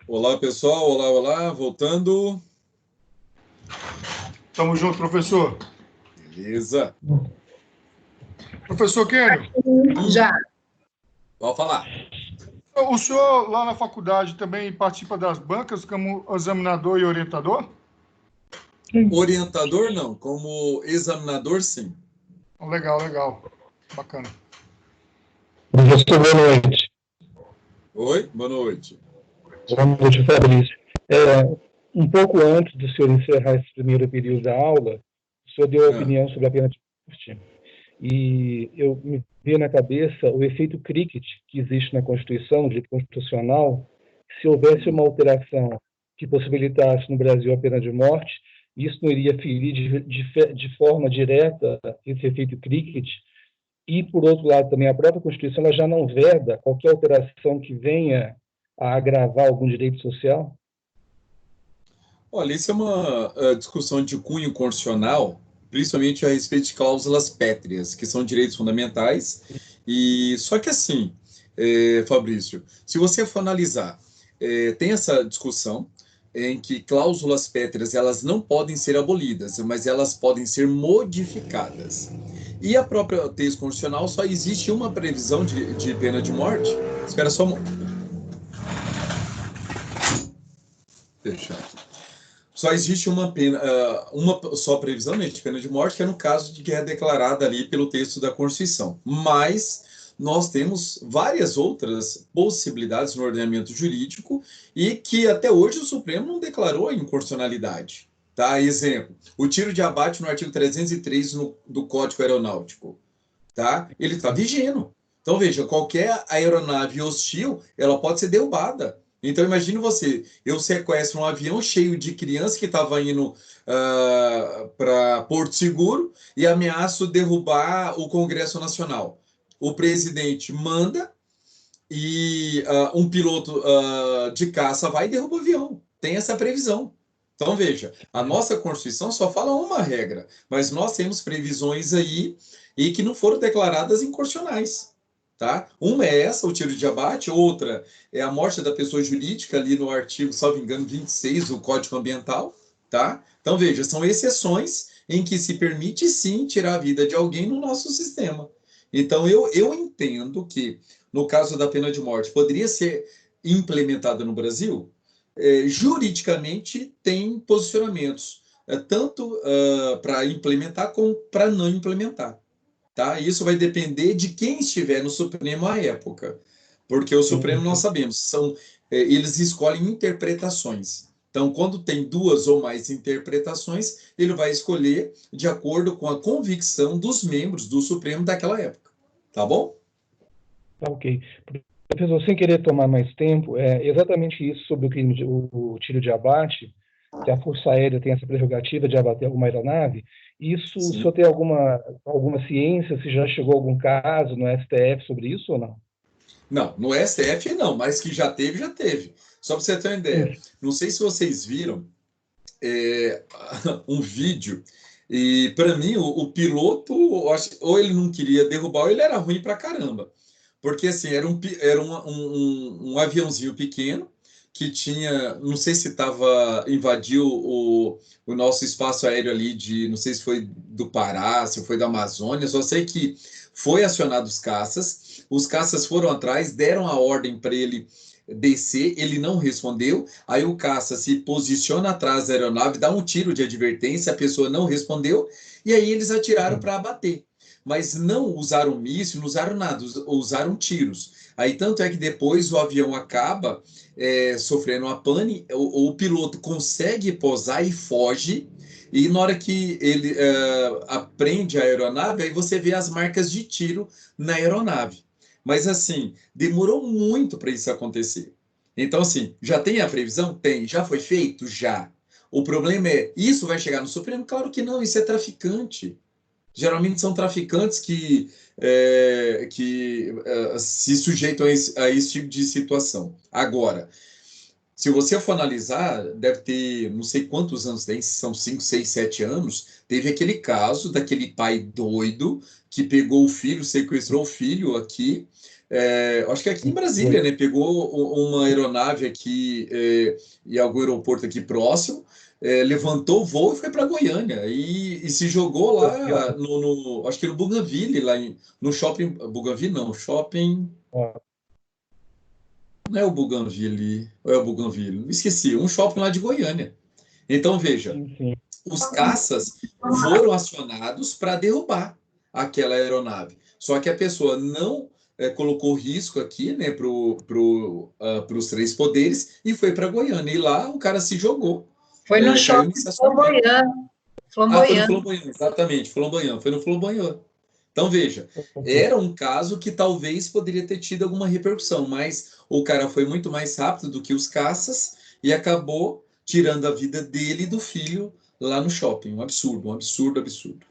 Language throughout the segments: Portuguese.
Olá, pessoal. Olá, olá. Voltando. Tamo junto, professor. Beleza. Professor Kênio, Já. Pode falar. o senhor lá na faculdade também participa das bancas como examinador e orientador? Orientador, não. Como examinador, sim. Legal, legal. Bacana. Professor, boa noite. Oi, boa noite. Boa noite, Fabrício. Um pouco antes do senhor encerrar esse primeiro período da aula, o senhor deu a opinião sobre a pena de morte. E eu me veio na cabeça o efeito cricket que existe na Constituição, no direito constitucional, que se houvesse uma alteração que possibilitasse no Brasil a pena de morte, isso não iria ferir de forma direta esse efeito cricket. E, por outro lado, também a própria Constituição ela já não veda qualquer alteração que venha a agravar algum direito social? Olha, isso é uma discussão de cunho constitucional, principalmente a respeito de cláusulas pétreas, que são direitos fundamentais. E só que assim, Fabrício, se você for analisar, tem essa discussão em que cláusulas pétreas elas não podem ser abolidas, mas elas podem ser modificadas. E a própria texto constitucional só existe uma previsão de pena de morte. Espera só um. Deixa aqui. Só existe uma pena, uma só previsão, né, de pena de morte, que é no caso de que é declarada ali pelo texto da Constituição. Mas nós temos várias outras possibilidades no ordenamento jurídico e que até hoje o Supremo não declarou inconstitucionalidade. Tá? Exemplo, o tiro de abate no artigo 303 do Código Aeronáutico. Tá? Ele está vigendo. Então, veja, qualquer aeronave hostil, ela pode ser derrubada. Então, imagine você, eu sequestro um avião cheio de crianças que estava indo para Porto Seguro e ameaço derrubar o Congresso Nacional. O presidente manda e um piloto de caça vai e derruba o avião. Tem essa previsão. Então, veja, a nossa Constituição só fala uma regra, mas nós temos previsões aí e que não foram declaradas inconstitucionais. Tá? Uma é essa, o tiro de abate, outra é a morte da pessoa jurídica, ali no artigo, salvo engano, 26 do Código Ambiental. Tá? Então, veja, são exceções em que se permite, sim, tirar a vida de alguém no nosso sistema. Então, eu entendo que, no caso da pena de morte, poderia ser implementada no Brasil, juridicamente tem posicionamentos, tanto para implementar como para não implementar. Tá? Isso vai depender de quem estiver no Supremo à época, porque o Supremo, nós sabemos, eles escolhem interpretações. Então, quando tem duas ou mais interpretações, ele vai escolher de acordo com a convicção dos membros do Supremo daquela época. Tá bom? Tá, ok. Professor, sem querer tomar mais tempo, é exatamente isso sobre o tiro de abate, que a Força Aérea tem essa prerrogativa de abater alguma aeronave. Isso, o senhor tem alguma ciência, se já chegou algum caso no STF sobre isso ou não? Não, no STF não, mas que já teve, já teve. Só para você ter uma ideia. Não sei se vocês viram um vídeo, e para mim o piloto, ou ele não queria derrubar, ou ele era ruim para caramba. Porque assim, era um aviãozinho pequeno que tinha, não sei se invadiu o nosso espaço aéreo ali não sei se foi do Pará, se foi da Amazônia, só sei que foi acionado os caças foram atrás, deram a ordem para ele descer, ele não respondeu, aí o caça se posiciona atrás da aeronave, dá um tiro de advertência, a pessoa não respondeu, e aí eles atiraram para abater. Mas não usaram míssil, não usaram nada, usaram tiros. Aí tanto é que depois o avião acaba sofrendo uma pane, o piloto consegue pousar e foge, e na hora que ele aprende a aeronave, aí você vê as marcas de tiro na aeronave. Mas assim, demorou muito para isso acontecer. Então, assim, já tem a previsão? Tem. Já foi feito? Já. O problema é, isso vai chegar no Supremo? Claro que não, isso é traficante. Geralmente são traficantes que se sujeitam a esse tipo de situação. Agora, se você for analisar, deve ter, não sei quantos anos tem, se são 5, 6, 7 anos, teve aquele caso daquele pai doido que pegou o filho, sequestrou o filho aqui, acho que aqui em Brasília, né? Pegou uma aeronave aqui em algum aeroporto aqui próximo, levantou o voo e foi para Goiânia e se jogou lá acho que no Bougainville, no shopping. Bougainville não, shopping. Não é o Bougainville, ou é o Bougainville? Esqueci, um shopping lá de Goiânia. Então, veja, os caças foram acionados para derrubar aquela aeronave. Só que a pessoa não colocou risco aqui, né, para os três poderes e foi para Goiânia. E lá o cara se jogou. Foi no shopping Flamboyant. Foi no Flamboyant, exatamente, Flamboyant. Foi no Flamboyant. Então, veja, era um caso que talvez poderia ter tido alguma repercussão, mas o cara foi muito mais rápido do que os caças e acabou tirando a vida dele e do filho lá no shopping. Um absurdo, um absurdo, absurdo.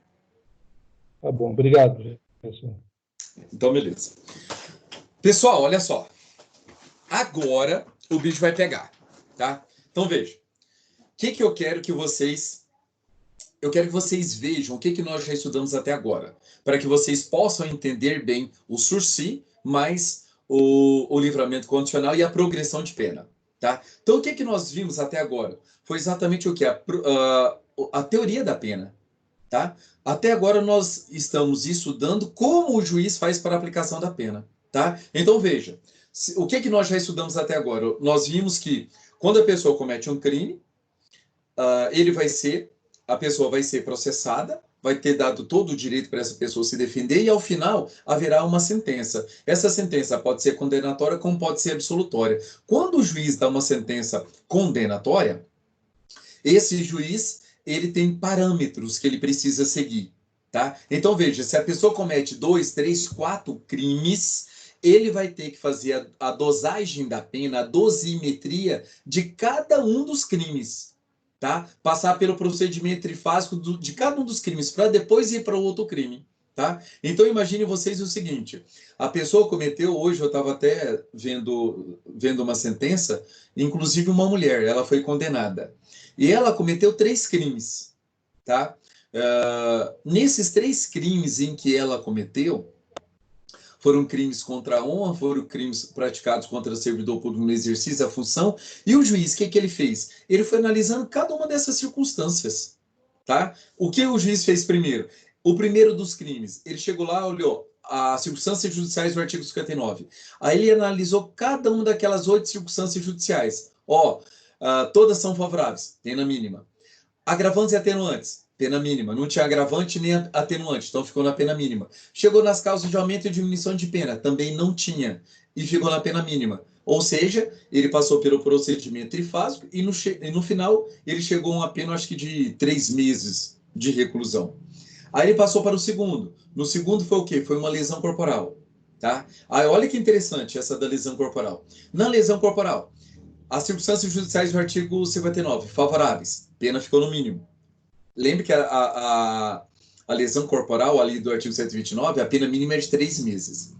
Tá bom, obrigado, professor. Então, beleza. Pessoal, olha só. Agora o bicho vai pegar, tá? Então, veja. O que eu quero que vocês... Eu quero que vocês vejam o que nós já estudamos até agora, para que vocês possam entender bem o sursi, mais o livramento condicional e a progressão de pena. Tá? Então, o que nós vimos até agora? Foi exatamente o que? A teoria da pena. Tá? Até agora nós estamos estudando como o juiz faz para a aplicação da pena. Tá? Então, veja, o que nós já estudamos até agora? Nós vimos que quando a pessoa comete um crime, a pessoa vai ser processada, vai ter dado todo o direito para essa pessoa se defender e, ao final, haverá uma sentença. Essa sentença pode ser condenatória, como pode ser absolutória. Quando o juiz dá uma sentença condenatória, esse juiz ele tem parâmetros que ele precisa seguir. Tá? Então, veja, se a pessoa comete 2, 3, 4 crimes, ele vai ter que fazer a dosagem da pena, a dosimetria de cada um dos crimes. Tá? Passar pelo procedimento trifásico de cada um dos crimes para depois ir para o outro crime. Tá? Então, imagine vocês o seguinte, a pessoa cometeu, hoje eu estava até vendo uma sentença, inclusive uma mulher, ela foi condenada. E ela cometeu 3 crimes. Tá? Nesses 3 crimes em que ela cometeu, foram crimes contra a honra, foram crimes praticados contra o servidor público no exercício da função, e o juiz, o que ele fez? Ele foi analisando cada uma dessas circunstâncias. Tá? O que o juiz fez primeiro? O primeiro dos crimes, ele chegou lá, olhou as circunstâncias judiciais do artigo 59. Aí ele analisou cada uma daquelas 8 circunstâncias judiciais. Todas são favoráveis, pena mínima. Agravantes e atenuantes, pena mínima. Não tinha agravante nem atenuante, então ficou na pena mínima. Chegou nas causas de aumento e diminuição de pena, também não tinha, e ficou na pena mínima. Ou seja, ele passou pelo procedimento trifásico e no final ele chegou a uma pena, acho que de 3 meses de reclusão. Aí ele passou para o segundo. No segundo foi o quê? Foi uma lesão corporal. Tá? Aí olha que interessante essa da lesão corporal. Na lesão corporal, as circunstâncias judiciais do artigo 59, favoráveis, pena ficou no mínimo. Lembre que a lesão corporal ali do artigo 129, a pena mínima é de 3 meses.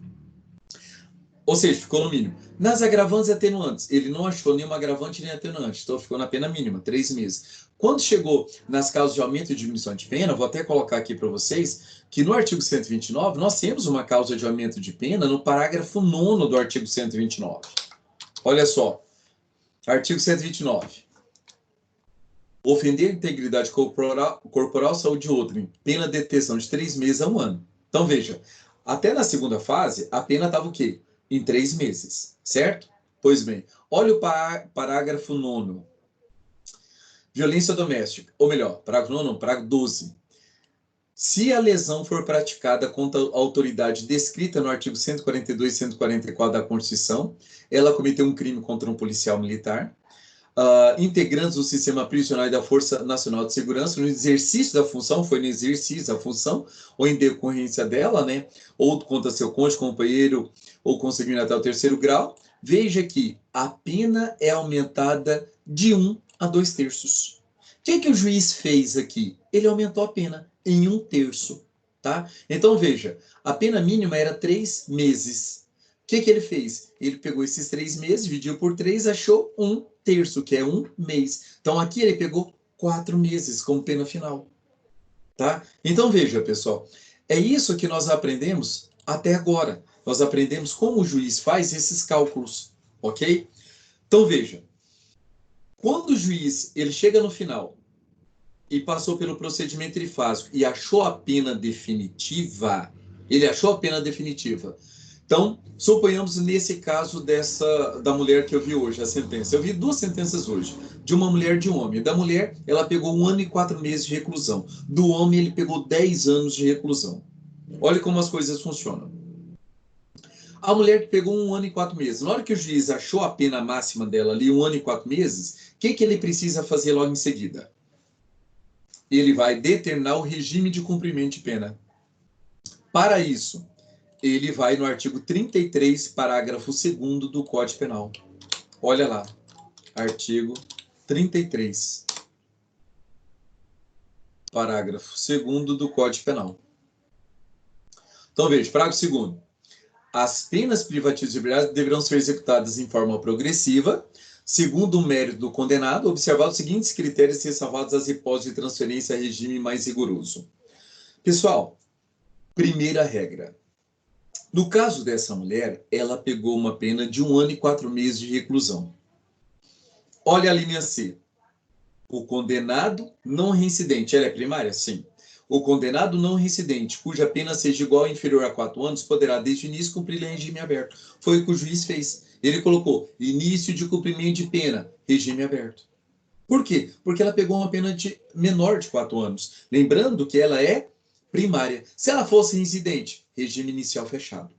Ou seja, ficou no mínimo. Nas agravantes e atenuantes, ele não achou nenhuma agravante nem atenuante, então ficou na pena mínima, 3 meses. Quando chegou nas causas de aumento e diminuição de pena, vou até colocar aqui para vocês, que no artigo 129, nós temos uma causa de aumento de pena no parágrafo 9º do artigo 129. Olha só, artigo 129. Ofender a integridade corporal, saúde de outrem, pena de detenção de 3 meses a 1 ano. Então, veja, até na segunda fase, a pena estava o quê? Em 3 meses, certo? Pois bem, olha o parágrafo 9º. Violência doméstica, ou melhor, parágrafo 9º, parágrafo 12. Se a lesão for praticada contra a autoridade descrita no artigo 142 e 144 da Constituição, ela cometeu um crime contra um policial militar, integrantes do sistema prisional e da Força Nacional de Segurança, no exercício da função, foi no exercício da função, ou em decorrência dela, né, ou contra seu cônjuge, companheiro, ou consanguíneo até o 3º grau, veja que a pena é aumentada de 1 a 2/3. O que o juiz fez aqui? Ele aumentou a pena em 1/3, tá? Então, veja, a pena mínima era 3 meses. O que ele fez? Ele pegou esses 3 meses, dividiu por 3, achou 1/3, que é 1 mês. Então, aqui ele pegou 4 meses como pena final. Tá? Então, veja, pessoal, é isso que nós aprendemos até agora. nós aprendemos como o juiz faz esses cálculos, ok? Então, veja, quando o juiz ele chega no final e passou pelo procedimento trifásico e achou a pena definitiva, ele achou a pena definitiva. Então, suponhamos nesse caso da mulher que eu vi hoje, a sentença. Eu vi 2 sentenças hoje, de uma mulher e de um homem. Da mulher, ela pegou 1 ano e 4 meses de reclusão. Do homem, ele pegou 10 anos de reclusão. Olha como as coisas funcionam. A mulher que pegou 1 ano e 4 meses, na hora que o juiz achou a pena máxima dela ali, 1 ano e 4 meses, o que ele precisa fazer logo em seguida? Ele vai determinar o regime de cumprimento de pena. Para isso, ele vai no artigo 33, parágrafo 2º do Código Penal. Olha lá, artigo 33, parágrafo 2º do Código Penal. Então, veja, parágrafo 2º. As penas privativas de liberdade deverão ser executadas em forma progressiva, segundo o mérito do condenado, observados os seguintes critérios e ressalvadas as hipóteses de transferência a regime mais rigoroso. Pessoal, primeira regra. No caso dessa mulher, ela pegou uma pena de 1 ano e 4 meses de reclusão. Olha a linha C. O condenado não reincidente, ela é primária? Sim. O condenado não reincidente, cuja pena seja igual ou inferior a 4 anos, poderá desde o início cumprir em regime aberto. Foi o que o juiz fez. Ele colocou início de cumprimento de pena, regime aberto. Por quê? Porque ela pegou uma pena de menor de 4 anos. Lembrando que ela é primária. Se ela fosse reincidente, regime inicial fechado.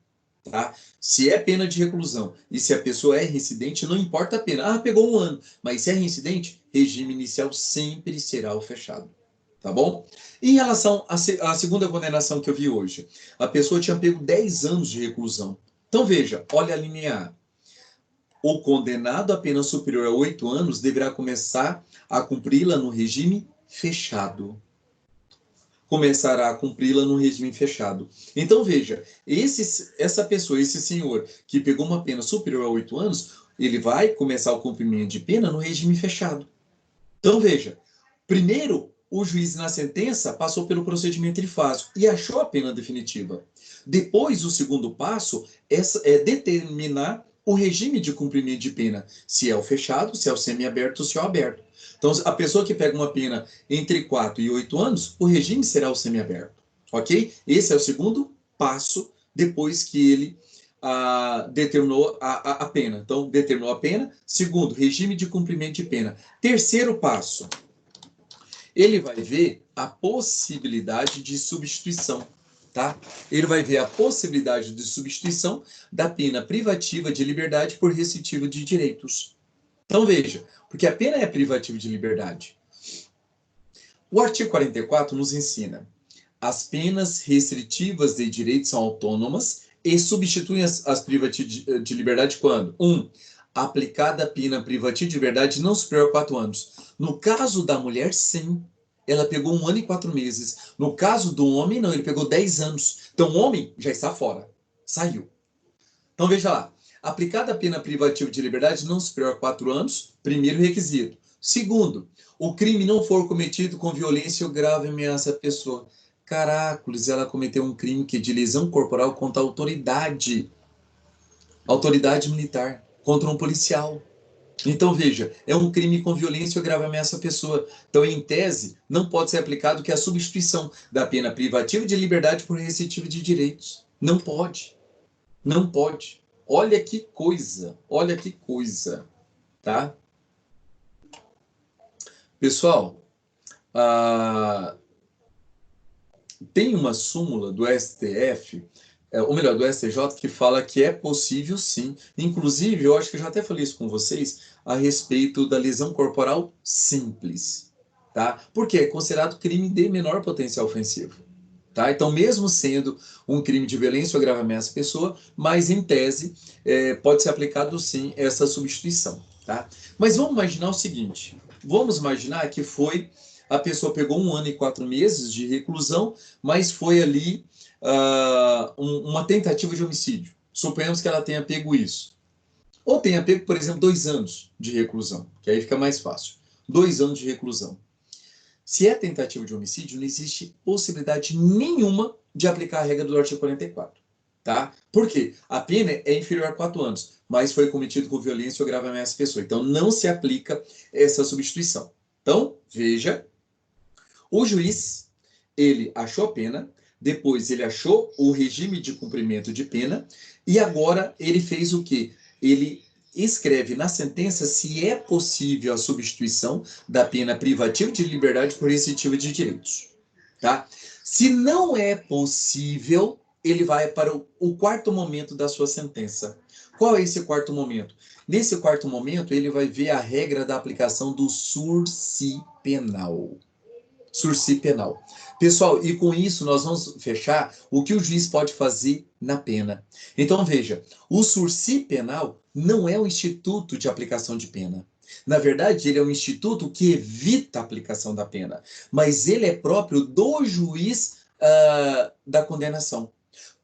Tá? Se é pena de reclusão e se a pessoa é reincidente, não importa a pena. Ah, pegou 1 ano. Mas se é reincidente, regime inicial sempre será o fechado. Tá bom? Em relação à segunda condenação que eu vi hoje, a pessoa tinha pego 10 anos de reclusão. Então veja, olha a linha A. O condenado a pena superior a 8 anos deverá começar a cumpri-la no regime fechado. Começará a cumpri-la no regime fechado. Então veja, essa pessoa, esse senhor que pegou uma pena superior a 8 anos, ele vai começar o cumprimento de pena no regime fechado. Então veja, primeiro o juiz na sentença passou pelo procedimento trifásico e achou a pena definitiva. Depois, o segundo passo é determinar o regime de cumprimento de pena, se é o fechado, se é o semiaberto, se é o aberto. Então, a pessoa que pega uma pena entre 4 e 8 anos, o regime será o semiaberto, ok? Esse é o segundo passo depois que ele determinou a pena. Então, determinou a pena. Segundo, regime de cumprimento de pena. Terceiro passo, ele vai ver a possibilidade de substituição, tá? Ele vai ver a possibilidade de substituição da pena privativa de liberdade por restritiva de direitos. Então, veja, porque a pena é privativa de liberdade. O artigo 44 nos ensina: as penas restritivas de direitos são autônomas e substituem as privativas de liberdade quando? 1. Aplicada a pena privativa de liberdade não superior a 4 anos. No caso da mulher, sim. Ela pegou 1 ano e 4 meses. No caso do homem, não. Ele pegou 10 anos. Então, o homem já está fora. Saiu. Então, veja lá. Aplicada a pena privativa de liberdade não superior a 4 anos, primeiro requisito. Segundo, o crime não for cometido com violência ou grave ameaça à pessoa. Caracoles, ela cometeu um crime que é de lesão corporal contra a autoridade militar, contra um policial. Então, veja, é um crime com violência ou grave ameaça à pessoa. Então, em tese, não pode ser aplicado que a substituição da pena privativa de liberdade por restritiva de direitos. Não pode. Não pode. Olha que coisa, tá? Pessoal, tem uma súmula do STF, ou melhor, do STJ, que fala que é possível sim. Inclusive, eu acho que eu já até falei isso com vocês, a respeito da lesão corporal simples, tá? Porque é considerado crime de menor potencial ofensivo. Tá? Então, mesmo sendo um crime de violência ou grave ameaça à pessoa, mas em tese pode ser aplicado sim essa substituição. Tá? Mas vamos imaginar o seguinte, vamos imaginar que a pessoa pegou 1 ano e 4 meses de reclusão, mas foi ali uma tentativa de homicídio. Suponhamos que ela tenha pego isso. Ou tenha pego, por exemplo, 2 anos de reclusão, que aí fica mais fácil. 2 anos de reclusão. Se é tentativa de homicídio, não existe possibilidade nenhuma de aplicar a regra do artigo 44. tá? Por quê? A pena é inferior a 4 anos, mas foi cometido com violência ou grave ameaça à pessoa. Então, não se aplica essa substituição. Então, veja, o juiz, ele achou a pena, depois ele achou o regime de cumprimento de pena, e agora ele fez o quê? Ele escreve na sentença se é possível a substituição da pena privativa de liberdade por restritiva de direitos, tá? Se não é possível, ele vai para o quarto momento da sua sentença. Qual é esse quarto momento? Nesse quarto momento, ele vai ver a regra da aplicação do sursi penal. Sursi penal. Pessoal, e com isso nós vamos fechar o que o juiz pode fazer na pena. Então, veja, o sursi penal não é um instituto de aplicação de pena. Na verdade, ele é um instituto que evita a aplicação da pena, mas ele é próprio do juiz da condenação.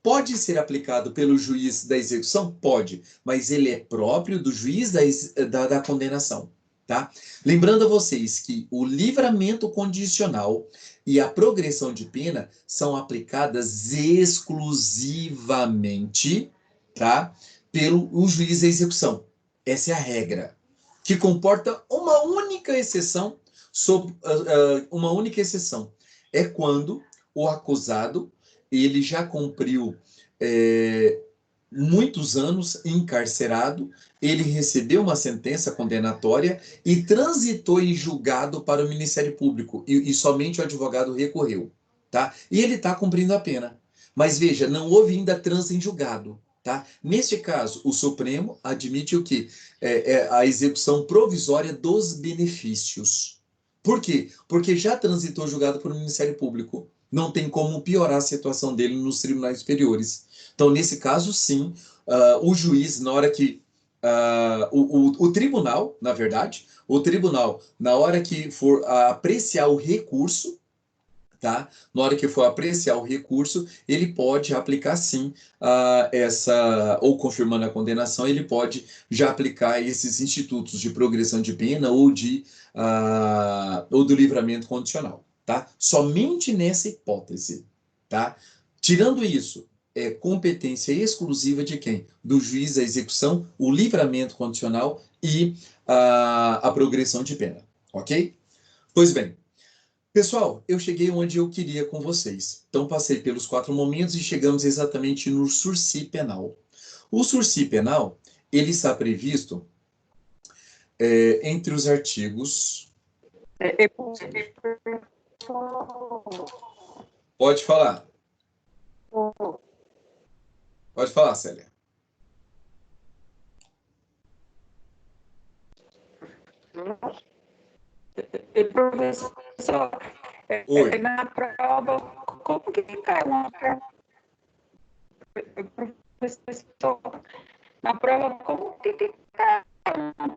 Pode ser aplicado pelo juiz da execução? Pode, mas ele é próprio do juiz da condenação. Tá? Lembrando a vocês que o livramento condicional e a progressão de pena são aplicadas exclusivamente, tá, pelo juiz da execução. Essa é a regra, que comporta uma única exceção, é quando o acusado ele já cumpriu muitos anos encarcerado, ele recebeu uma sentença condenatória e transitou em julgado para o Ministério Público, e somente o advogado recorreu, tá? E ele está cumprindo a pena. Mas veja, não houve ainda trânsito em julgado, tá? Neste caso, o Supremo admite o quê? A execução provisória dos benefícios. Por quê? Porque já transitou julgado para o Ministério Público. Não tem como piorar a situação dele nos tribunais superiores. Então, nesse caso, sim, o juiz, na hora que... o tribunal, na verdade, na hora que for apreciar o recurso, tá? Na hora que for apreciar o recurso, ele pode aplicar, sim, ou confirmando a condenação, ele pode já aplicar esses institutos de progressão de pena ou do livramento condicional, tá? Somente nessa hipótese, tá? Tirando isso, é competência exclusiva de quem? Do juiz da execução, o livramento condicional e a progressão de pena, ok? Pois bem, pessoal, eu cheguei onde eu queria com vocês. Então, passei pelos 4 momentos e chegamos exatamente no sursi penal. O sursi penal, ele está previsto entre os artigos... Pode falar. Pode falar, Célia. Professor, na prova, como que cai uma professor, na prova, como que cai uma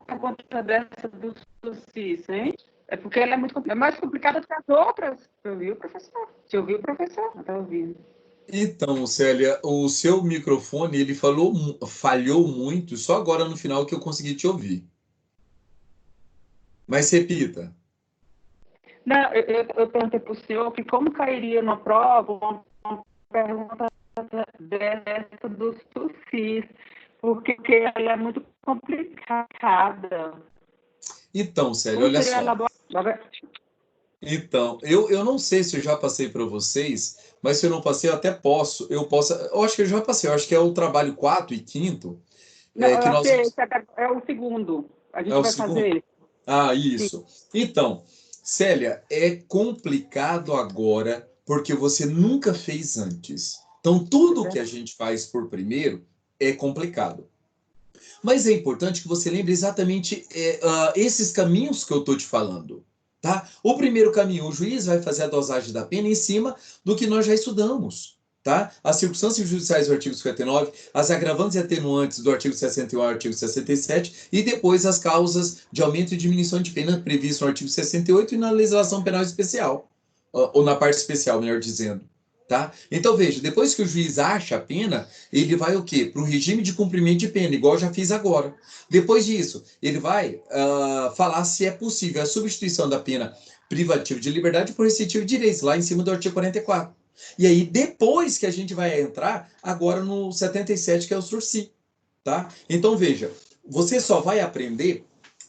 pergunta dessa do SUS, hein? É porque ela é mais complicada do que as outras. Eu ouvi o professor. Você ouviu o professor? Não está ouvindo. Então, Célia, o seu microfone, ele falhou muito, só agora no final que eu consegui te ouvir. Mas repita. Não, eu perguntei para o senhor que como cairia na prova uma pergunta dessa do SUS, porque ela é muito complicada. Então, Célia, olha só. Então, eu não sei se eu já passei para vocês, mas se eu não passei, eu até posso. Eu acho que eu já passei, eu acho que é o trabalho 4 e 5º. Não, que nós... é o segundo. A gente vai fazer ele. Ah, isso. Sim. Então, Célia, é complicado agora porque você nunca fez antes. Então, tudo que a gente faz por primeiro é complicado. Mas é importante que você lembre exatamente esses caminhos que eu estou te falando. Tá? O primeiro caminho, o juiz vai fazer a dosagem da pena em cima do que nós já estudamos. Tá? As circunstâncias judiciais do artigo 59, as agravantes e atenuantes do artigo 61 ao artigo 67, e depois as causas de aumento e diminuição de pena previstas no artigo 68 e na legislação penal especial, ou na parte especial, melhor dizendo. Tá? Então, veja, depois que o juiz acha a pena, ele vai o quê? Para o regime de cumprimento de pena, igual eu já fiz agora. Depois disso, ele vai falar se é possível a substituição da pena privativa de liberdade por restritivo de direitos, lá em cima do artigo 44. E aí, depois que a gente vai entrar agora no 77, que é o Sursi, tá? Então, veja, você só vai aprender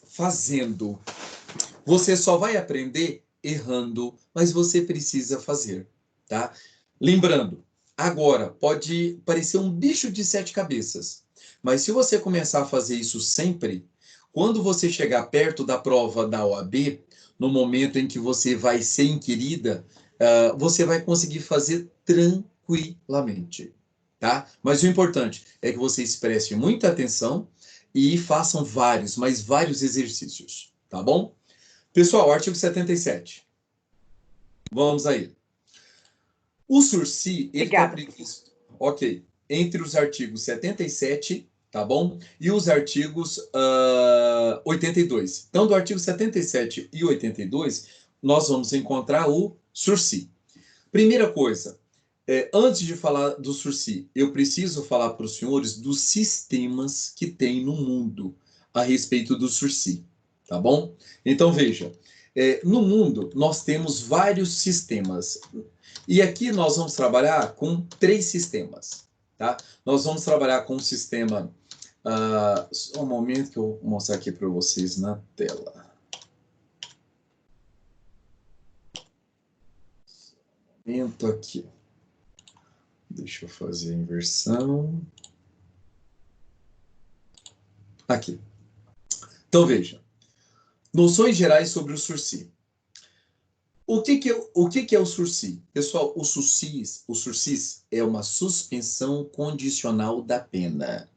fazendo. Você só vai aprender errando, mas você precisa fazer, tá? Lembrando, agora, pode parecer um bicho de 7 cabeças, mas se você começar a fazer isso sempre, quando você chegar perto da prova da OAB, no momento em que você vai ser inquirida, você vai conseguir fazer tranquilamente, tá? Mas o importante é que vocês prestem muita atenção e façam vários, mas vários exercícios, tá bom? Pessoal, artigo 77. Vamos aí. O Sursi, ele está previsto, ok, entre os artigos 77, tá bom? E os artigos 82. Então, do artigo 77 e 82, nós vamos encontrar o Sursi. Primeira coisa, antes de falar do Sursi, eu preciso falar para os senhores dos sistemas que tem no mundo a respeito do Sursi, tá bom? Então, veja, no mundo nós temos vários sistemas. E aqui nós vamos trabalhar com 3 sistemas, tá? Nós vamos trabalhar com o sistema... só um momento que eu vou mostrar aqui para vocês na tela. Momento aqui. Deixa eu fazer a inversão. Aqui. Então, veja. Noções gerais sobre o Sursi. O que é o Sursi? Pessoal, o Sursis é uma suspensão condicional da pena.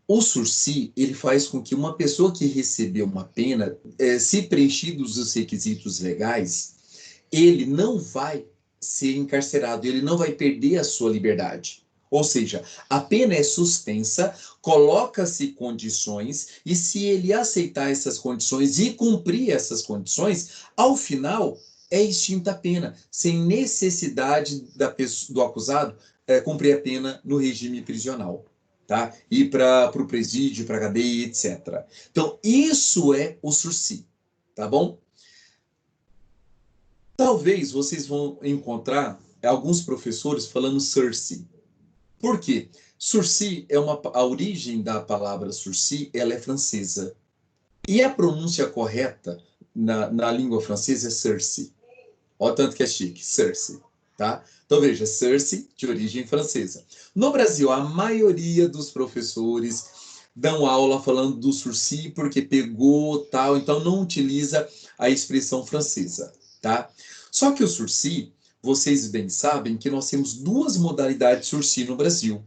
O Sursi, ele faz com que uma pessoa que recebeu uma pena, se preenchidos os requisitos legais, ele não vai ser encarcerado, ele não vai perder a sua liberdade. Ou seja, a pena é suspensa, coloca-se condições, e se ele aceitar essas condições e cumprir essas condições, ao final é extinta a pena, sem necessidade do acusado cumprir a pena no regime prisional, tá? Ir para o presídio, para a cadeia, etc. Então, isso é o Sursi, tá bom? Talvez vocês vão encontrar alguns professores falando Sursi. Por quê? Sursi a origem da palavra Sursi, ela é francesa. E a pronúncia correta na língua francesa é Sursi. Olha tanto que é chique, Sursi, tá? Então veja, Sursi de origem francesa. No Brasil, a maioria dos professores dão aula falando do Sursi porque pegou tal, então não utiliza a expressão francesa, tá? Só que o Sursi, vocês bem sabem que nós temos 2 modalidades de Sursi no Brasil.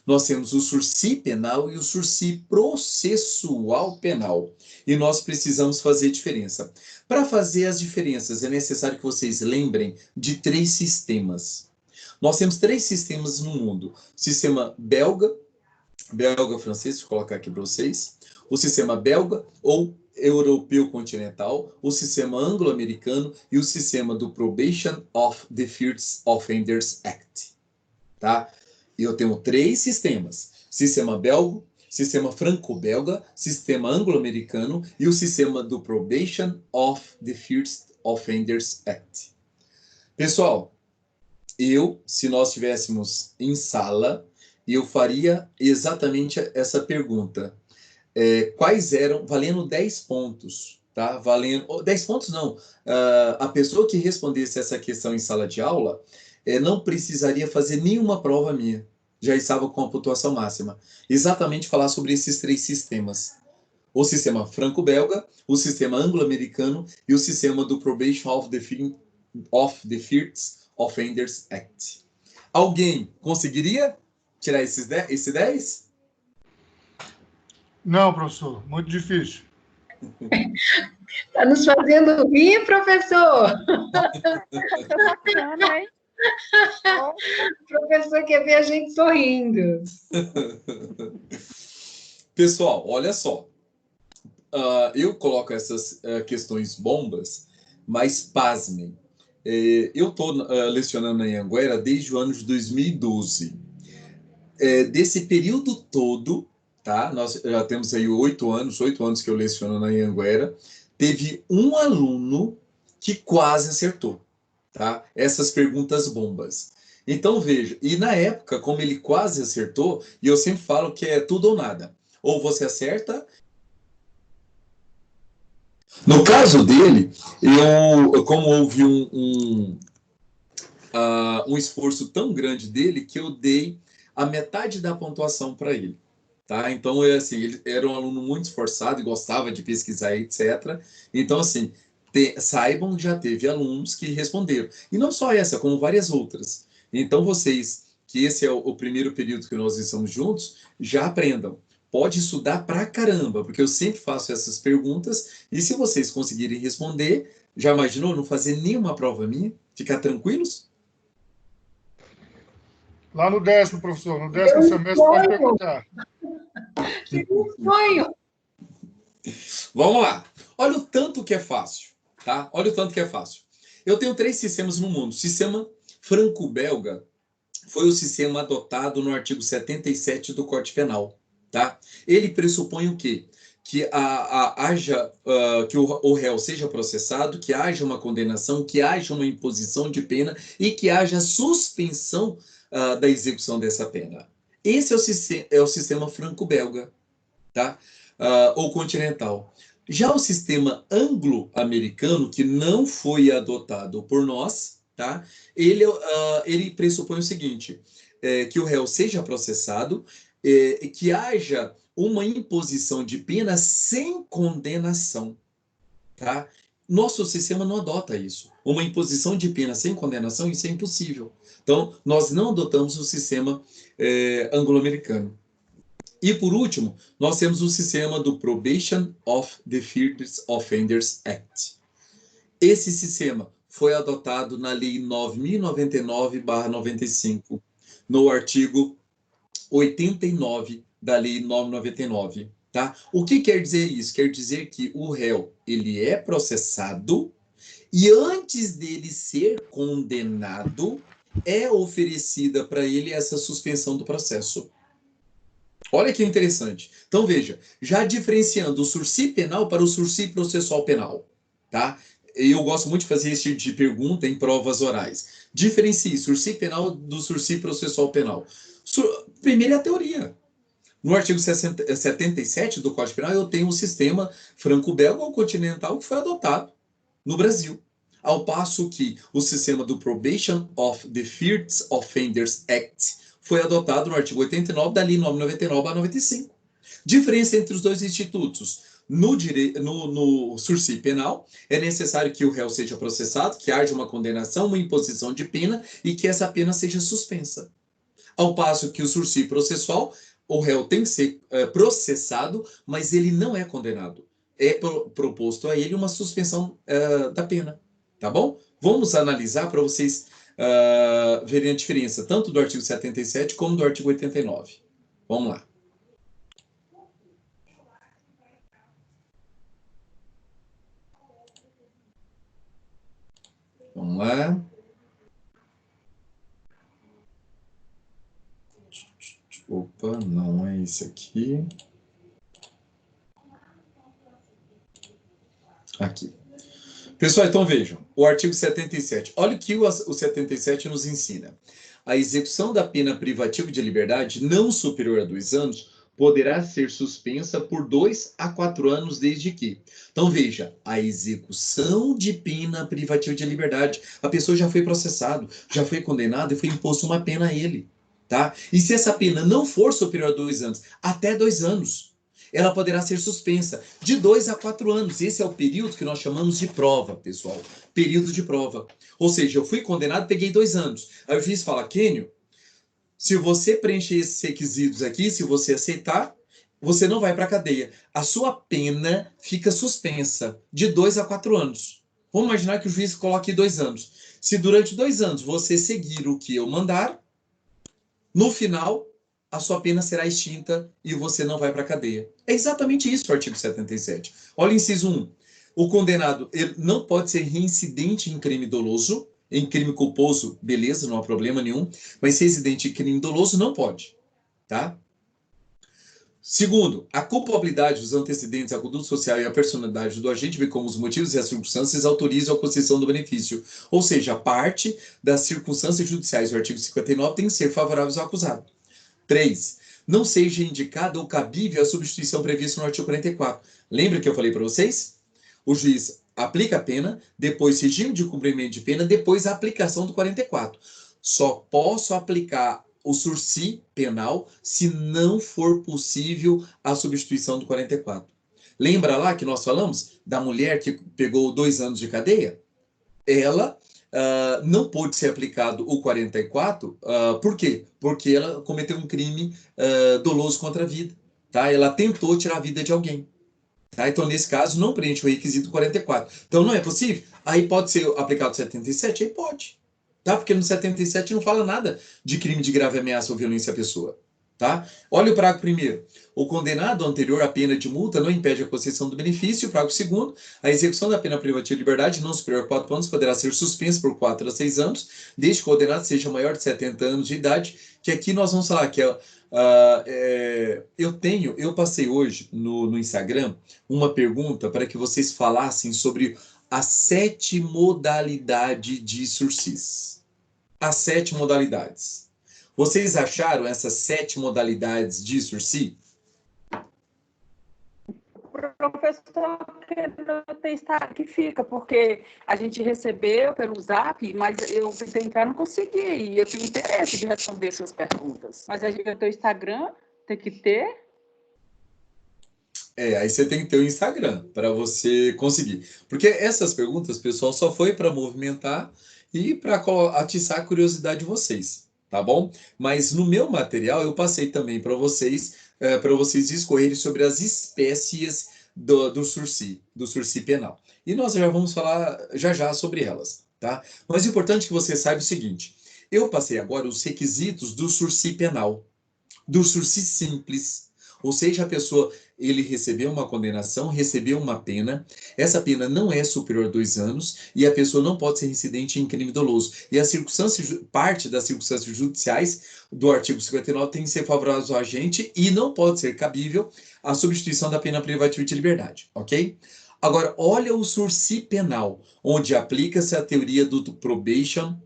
Nós temos o Sursi penal e o Sursi processual penal. E nós precisamos fazer diferença. Para fazer as diferenças, é necessário que vocês lembrem de 3 sistemas. Nós temos 3 sistemas no mundo. Sistema belga-francês, vou colocar aqui para vocês. O sistema belga ou europeu continental, o sistema anglo-americano e o sistema do Probation of the First Offenders Act. Tá? E eu tenho 3 sistemas. Sistema belga, sistema franco-belga, sistema anglo-americano e o sistema do Probation of the First Offenders Act. Pessoal, se nós estivéssemos em sala, eu faria exatamente essa pergunta. Quais eram, valendo 10 pontos, tá? Valendo, 10 pontos não, a pessoa que respondesse essa questão em sala de aula não precisaria fazer nenhuma prova minha, já estava com a pontuação máxima. Exatamente falar sobre esses 3 sistemas. O sistema franco-belga, o sistema anglo-americano e o sistema do Probation of the First Offenders Act. Alguém conseguiria tirar esse 10? Não, professor, muito difícil. Está nos fazendo rir, professor? O professor quer ver a gente sorrindo. Pessoal, olha só. Eu coloco essas questões bombas, mas pasmem. Eu estou lecionando na Anhanguera desde o ano de 2012. Desse período todo, tá? Nós já temos aí 8 anos que eu leciono na Anhanguera. Teve um aluno que quase acertou. tá? Essas perguntas bombas. Então, veja, e na época, como ele quase acertou, e eu sempre falo que é tudo ou nada. Ou você acerta. No caso dele, como houve um esforço tão grande dele, que eu dei a metade da pontuação para ele. Tá? Então, assim, ele era um aluno muito esforçado e gostava de pesquisar, etc. Então, assim, saibam que já teve alunos que responderam. E não só essa, como várias outras. Então, vocês, que esse é o primeiro período que nós estamos juntos, já aprendam. Pode estudar pra caramba, porque eu sempre faço essas perguntas, e se vocês conseguirem responder, já imaginou não fazer nenhuma prova minha? Ficar tranquilos? Lá no 10º, professor, no 10º semestre pode perguntar. Que sonho! Vamos lá. Olha o tanto que é fácil, tá? Olha o tanto que é fácil. Eu tenho 3 sistemas no mundo. O sistema franco-belga foi o sistema adotado no artigo 77 do Código Penal, tá? Ele pressupõe o quê? Que que o réu seja processado, que haja uma condenação, que haja uma imposição de pena e que haja suspensão da execução dessa pena. Esse é o sistema franco-belga, tá? Ou continental. Já o sistema anglo-americano, que não foi adotado por nós, tá? Ele pressupõe o seguinte, que o réu seja processado, que haja uma imposição de pena sem condenação, tá? Nosso sistema não adota isso. Uma imposição de pena sem condenação, isso é impossível. Então, nós não adotamos o sistema anglo-americano. E, por último, nós temos o sistema do Probation of Deferred Offenders Act. Esse sistema foi adotado na Lei 9.099/95, no artigo 89 da Lei 999. Tá? O que quer dizer isso? Quer dizer que o réu ele é processado e antes dele ser condenado, é oferecida para ele essa suspensão do processo. Olha que interessante. Então, veja, já diferenciando o sursi penal para o sursi processual penal, tá? Eu gosto muito de fazer esse tipo de pergunta em provas orais. Diferencie sursi penal do sursi processual penal. Primeiro é a teoria. No artigo 77 do Código Penal, eu tenho um sistema franco-belga ou continental que foi adotado no Brasil. Ao passo que o sistema do Probation of Deferred Offenders Act foi adotado no artigo 89 da Lei 999/95. Diferença entre os dois institutos. No sursi penal, é necessário que o réu seja processado, que haja uma condenação, uma imposição de pena e que essa pena seja suspensa. Ao passo que o sursi processual, o réu tem que ser processado, mas ele não é condenado. É proposto a ele uma suspensão da pena. Tá bom? Vamos analisar para vocês verem a diferença, tanto do artigo 77 como do artigo 89. Vamos lá. Vamos lá. Opa, não é esse aqui. Aqui. Pessoal, então vejam, o artigo 77. Olha o que o 77 nos ensina. A execução da pena privativa de liberdade não superior a 2 anos poderá ser suspensa por 2 a 4 anos desde que. Então veja, a execução de pena privativa de liberdade, a pessoa já foi processado, já foi condenado e foi imposto uma pena a ele. Tá? E se essa pena não for superior a 2 anos, até 2 anos, ela poderá ser suspensa de 2 a 4 anos. Esse é o período que nós chamamos de prova, pessoal. Período de prova. Ou seja, eu fui condenado, peguei 2 anos. Aí o juiz fala, Kênio, se você preencher esses requisitos aqui, se você aceitar, você não vai para a cadeia. A sua pena fica suspensa de 2 a 4 anos. Vamos imaginar que o juiz coloque 2 anos. Se durante 2 anos você seguir o que eu mandar, no final, a sua pena será extinta e você não vai para a cadeia. É exatamente isso o artigo 77. Olha o inciso 1. O condenado ele não pode ser reincidente em crime doloso, em crime culposo, beleza, não há problema nenhum, mas ser residente em crime doloso não pode. Tá? Segundo, a culpabilidade, os antecedentes, a conduta social e a personalidade do agente, bem como os motivos e as circunstâncias, autorizam a concessão do benefício. Ou seja, a parte das circunstâncias judiciais do artigo 59 tem que ser favoráveis ao acusado. 3. Não seja indicada ou cabível a substituição prevista no artigo 44. Lembra que eu falei para vocês? O juiz aplica a pena, depois regime de cumprimento de pena, depois a aplicação do 44. Só posso aplicar o sursi penal se não for possível a substituição do 44. Lembra lá que nós falamos da mulher que pegou 2 anos de cadeia? Ela não pôde ser aplicado o 44, por quê? Porque ela cometeu um crime doloso contra a vida. Tá? Ela tentou tirar a vida de alguém. Tá? Então, nesse caso, não preenche o requisito 44. Então, não é possível? Aí pode ser aplicado 77? Aí pode. Tá? Porque no 77 não fala nada de crime de grave ameaça ou violência à pessoa. Tá? Olha o parágrafo 1º. O condenado anterior à pena de multa não impede a concessão do benefício. O parágrafo 2º. A execução da pena privativa de liberdade não superior a 4 anos poderá ser suspensa por 4 a 6 anos, desde que o condenado seja maior de 70 anos de idade, que aqui nós vamos falar que eu passei hoje no Instagram uma pergunta para que vocês falassem sobre as 7 modalidades de sursis. As 7 modalidades. Vocês acharam essas 7 modalidades de sursi? Professor, que fica, porque a gente recebeu pelo Zap, mas eu tentei entrar, não consegui, e eu tenho interesse de responder suas perguntas. Mas a gente tem o Instagram, tem que ter. Aí você tem que ter o Instagram para você conseguir. Porque essas perguntas, pessoal, só foi para movimentar e para atiçar a curiosidade de vocês, tá bom? Mas no meu material eu passei também para vocês discorrerem sobre as espécies do sursi penal. E nós já vamos falar já sobre elas, tá? Mas o importante é que você saiba o seguinte: eu passei agora os requisitos do sursi penal, do sursi simples. Ou seja, a pessoa, ele recebeu uma condenação, recebeu uma pena, essa pena não é superior a 2 anos e a pessoa não pode ser reincidente em crime doloso. E a parte das circunstâncias judiciais do artigo 59 tem que ser favorável ao agente e não pode ser cabível a substituição da pena privativa de liberdade, ok? Agora, olha o sursi penal, onde aplica-se a teoria do Probation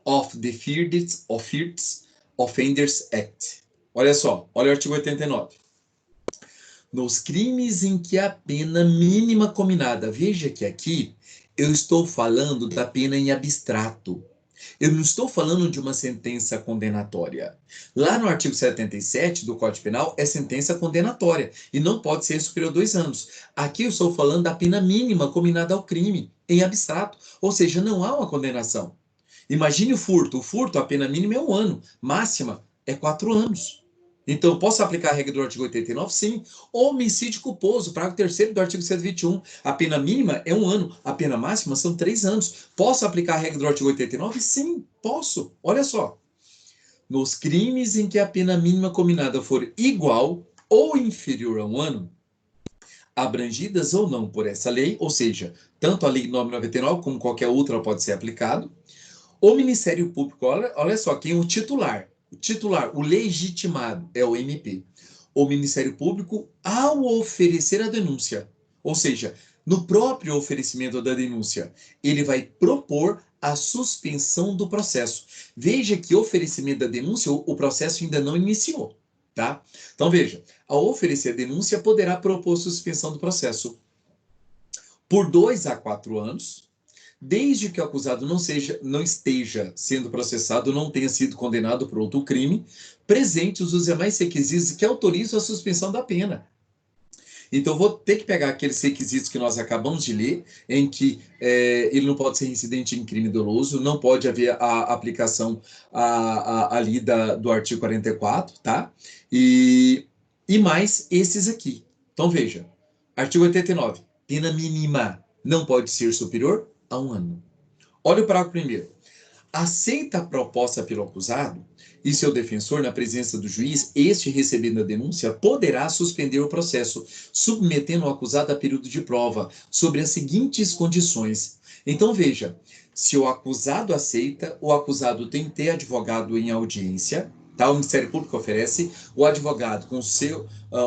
of the First Offenders Act. Olha só, olha o artigo 89. Nos crimes em que a pena mínima combinada, veja que aqui eu estou falando da pena em abstrato. Eu não estou falando de uma sentença condenatória. Lá no artigo 77 do Código Penal é sentença condenatória e não pode ser superior a 2 anos. Aqui eu estou falando da pena mínima combinada ao crime, em abstrato. Ou seja, não há uma condenação. Imagine o furto. O furto, a pena mínima é 1 ano, máxima é 4 anos. Então, posso aplicar a regra do artigo 89? Sim. Homicídio culposo, parágrafo 3º do artigo 121. A pena mínima é 1 ano, a pena máxima são 3 anos. Posso aplicar a regra do artigo 89? Sim, posso. Olha só. Nos crimes em que a pena mínima combinada for igual ou inferior a 1 ano, abrangidas ou não por essa lei, ou seja, tanto a Lei 999 como qualquer outra pode ser aplicado, o Ministério Público, olha só, quem é o titular, o legitimado é o MP. O Ministério Público, ao oferecer a denúncia, ou seja, no próprio oferecimento da denúncia, ele vai propor a suspensão do processo. Veja que oferecimento da denúncia, o processo ainda não iniciou, tá? Então veja, ao oferecer a denúncia, poderá propor suspensão do processo por 2 a 4 anos, desde que o acusado não esteja sendo processado, não tenha sido condenado por outro crime, presentes os demais requisitos que autorizam a suspensão da pena. Então, vou ter que pegar aqueles requisitos que nós acabamos de ler, em que ele não pode ser reincidente em crime doloso, não pode haver a aplicação ali do artigo 44, tá? E mais esses aqui. Então, veja, artigo 89, pena mínima não pode ser superior a 1 ano. Olha o parágrafo 1º. Aceita a proposta pelo acusado e seu defensor na presença do juiz, este recebendo a denúncia, poderá suspender o processo, submetendo o acusado a período de prova, sobre as seguintes condições. Então, veja, se o acusado aceita, o acusado tem que ter advogado em audiência, Tá? O Ministério Público oferece, o advogado com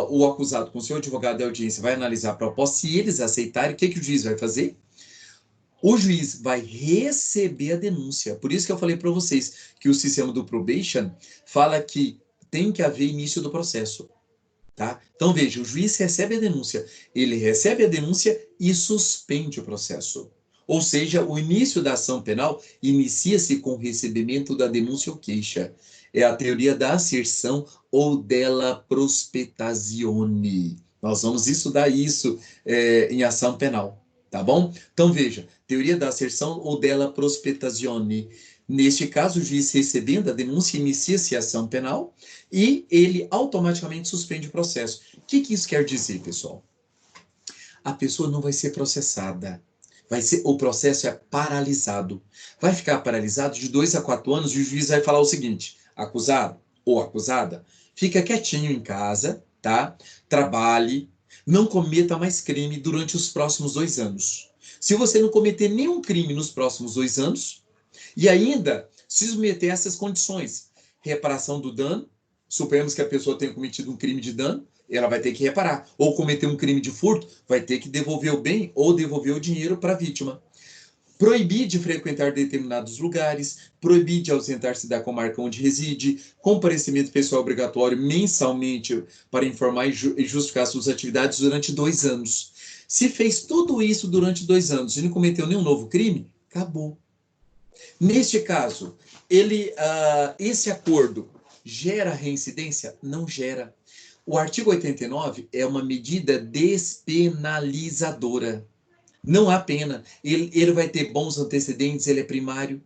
o acusado com seu advogado de audiência vai analisar a proposta. Se eles aceitarem, o que o juiz vai fazer? O juiz vai receber a denúncia. Por isso que eu falei para vocês que o sistema do probation fala que tem que haver início do processo. Tá? Então, veja, o juiz recebe a denúncia. Ele recebe a denúncia e suspende o processo. Ou seja, o início da ação penal inicia-se com o recebimento da denúncia ou queixa. É a teoria da asserção ou della prospetazione. Nós vamos estudar isso em ação penal. Tá bom? Então, veja, teoria da asserção ou della prospetazione. Neste caso, o juiz recebendo a denúncia, inicia-se a ação penal e ele automaticamente suspende o processo. O que isso quer dizer, pessoal? A pessoa não vai ser processada. O processo é paralisado. Vai ficar paralisado de 2 a 4 anos e o juiz vai falar o seguinte: acusado ou acusada, fica quietinho em casa, tá? Trabalhe, não cometa mais crime durante os próximos 2 anos. Se você não cometer nenhum crime nos próximos 2 anos, e ainda se submeter a essas condições, reparação do dano, suponhamos que a pessoa tenha cometido um crime de dano, ela vai ter que reparar. Ou cometer um crime de furto, vai ter que devolver o bem ou devolver o dinheiro para a vítima. Proibir de frequentar determinados lugares, proibir de ausentar-se da comarca onde reside, comparecimento pessoal obrigatório mensalmente para informar e justificar suas atividades durante 2 anos. Se fez tudo isso durante 2 anos e não cometeu nenhum novo crime, acabou. Neste caso, esse acordo gera reincidência? Não gera. O artigo 89 é uma medida despenalizadora. Não há pena. Ele vai ter bons antecedentes, ele é primário.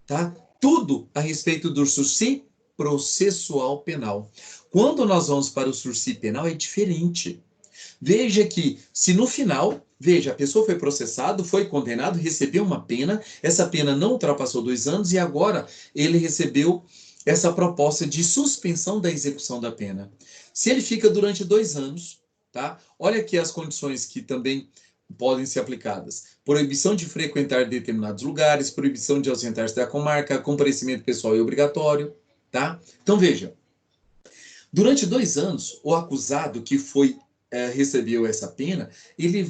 Tá? Tudo a respeito do sursi processual penal. Quando nós vamos para o sursi penal, é diferente. Veja que, se no final, veja, a pessoa foi processada, foi condenado, recebeu uma pena, essa pena não ultrapassou 2 anos e agora ele recebeu essa proposta de suspensão da execução da pena. Se ele fica durante 2 anos, tá? Olha aqui as condições que também podem ser aplicadas. Proibição de frequentar determinados lugares, proibição de ausentar-se da comarca, comparecimento pessoal e obrigatório, tá? Então, veja, durante 2 anos, o acusado que recebeu essa pena, ele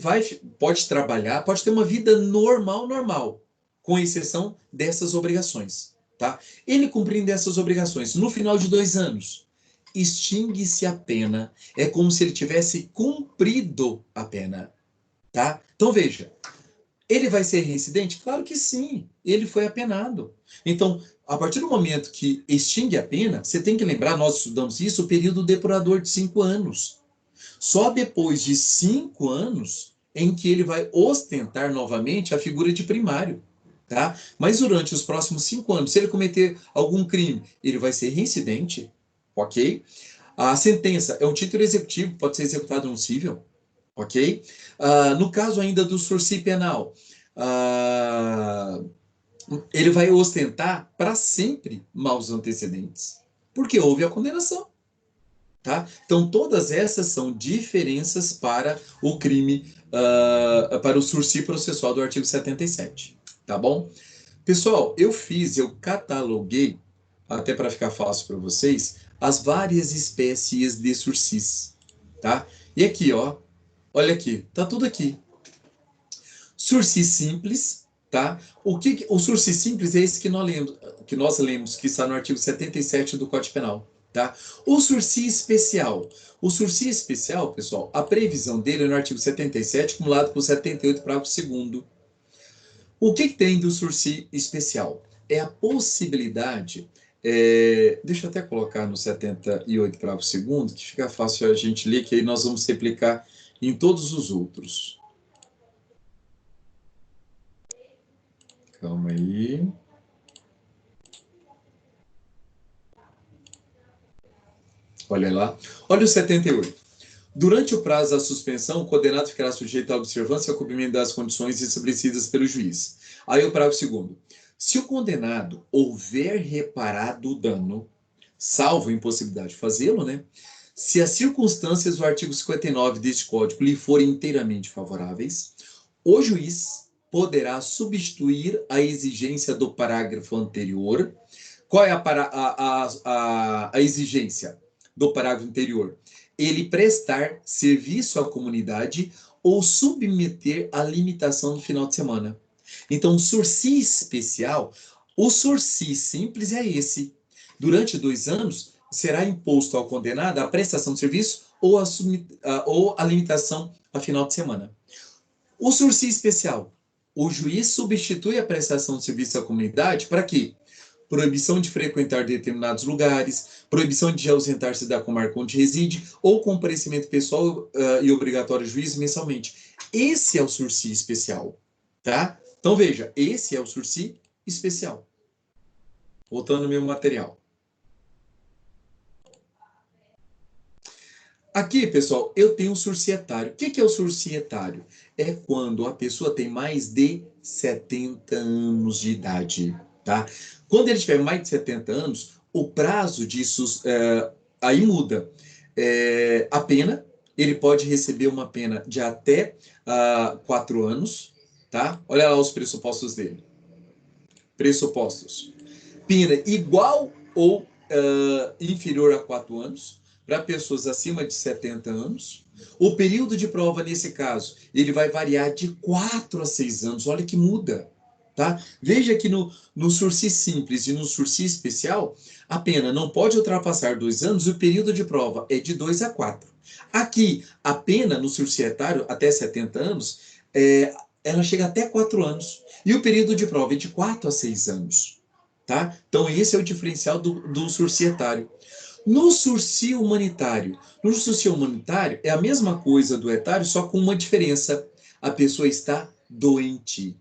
pode trabalhar, pode ter uma vida normal, com exceção dessas obrigações, tá? Ele cumprindo essas obrigações, no final de 2 anos, extingue-se a pena, é como se ele tivesse cumprido a pena, tá? Então, veja, ele vai ser reincidente? Claro que sim, ele foi apenado. Então, a partir do momento que extingue a pena, você tem que lembrar, nós estudamos isso, o período depurador de 5 anos. Só depois de 5 anos em que ele vai ostentar novamente a figura de primário, tá? Mas durante os próximos 5 anos, se ele cometer algum crime, ele vai ser reincidente, ok? A sentença é um título executivo, pode ser executado no cível, ok? No caso ainda do sursi penal, ele vai ostentar para sempre maus antecedentes, porque houve a condenação. Tá? Então, todas essas são diferenças para o crime, para o sursi processual do artigo 77. Tá bom? Pessoal, eu cataloguei, até para ficar fácil para vocês, as várias espécies de sursis. Tá? E aqui, ó, olha aqui, tá tudo aqui. Sursi simples, tá? O sursi simples é esse que nós lemos, que está no artigo 77 do Código Penal. Tá? O sursi especial. O sursi especial, pessoal, a previsão dele é no artigo 77, acumulado com 78, parágrafo 2º. O que tem do sursi especial? É a possibilidade, deixa eu até colocar no 78, parágrafo 2º, que fica fácil a gente ler, que aí nós vamos replicar em todos os outros. Calma aí. Olha lá. Olha o 78. Durante o prazo da suspensão, o condenado ficará sujeito à observância e ao cumprimento das condições estabelecidas pelo juiz. Aí o parágrafo 2º. Se o condenado houver reparado o dano, salvo a impossibilidade de fazê-lo, né? Se as circunstâncias do artigo 59 deste Código lhe forem inteiramente favoráveis, o juiz poderá substituir a exigência do parágrafo anterior Qual é a exigência do parágrafo anterior? Ele prestar serviço à comunidade ou submeter à limitação do final de semana. Então, o sursi especial, o sursi simples é esse. Durante 2 anos, será imposto ao condenado a prestação de serviço ou a limitação a final de semana. O sursi especial, o juiz substitui a prestação de serviço à comunidade para quê? Proibição de frequentar determinados lugares, proibição de ausentar-se da comarca onde reside, ou comparecimento pessoal e obrigatório ao juiz mensalmente. Esse é o sursi especial, tá? Então, veja, esse é o sursi especial. Voltando ao meu material. Aqui, pessoal, eu tenho o surcietário. O que é o surcietário? É quando a pessoa tem mais de 70 anos de idade, tá? Quando ele tiver mais de 70 anos, o prazo disso aí muda. A pena, ele pode receber uma pena de até 4 anos, tá? Olha lá os pressupostos dele. Pressupostos. Pena igual ou inferior a 4 anos, para pessoas acima de 70 anos. O período de prova, nesse caso, ele vai variar de 4 a 6 anos. Olha que muda, tá? Veja que no sursi simples e no sursi especial, a pena não pode ultrapassar 2 anos e o período de prova é de 2 a 4. Aqui, a pena no surcietário, até 70 anos, ela chega até 4 anos. E o período de prova é de 4 a 6 anos. Tá? Então, esse é o diferencial do surcietário. No sursi humanitário, é a mesma coisa do etário, só com uma diferença. A pessoa está doente,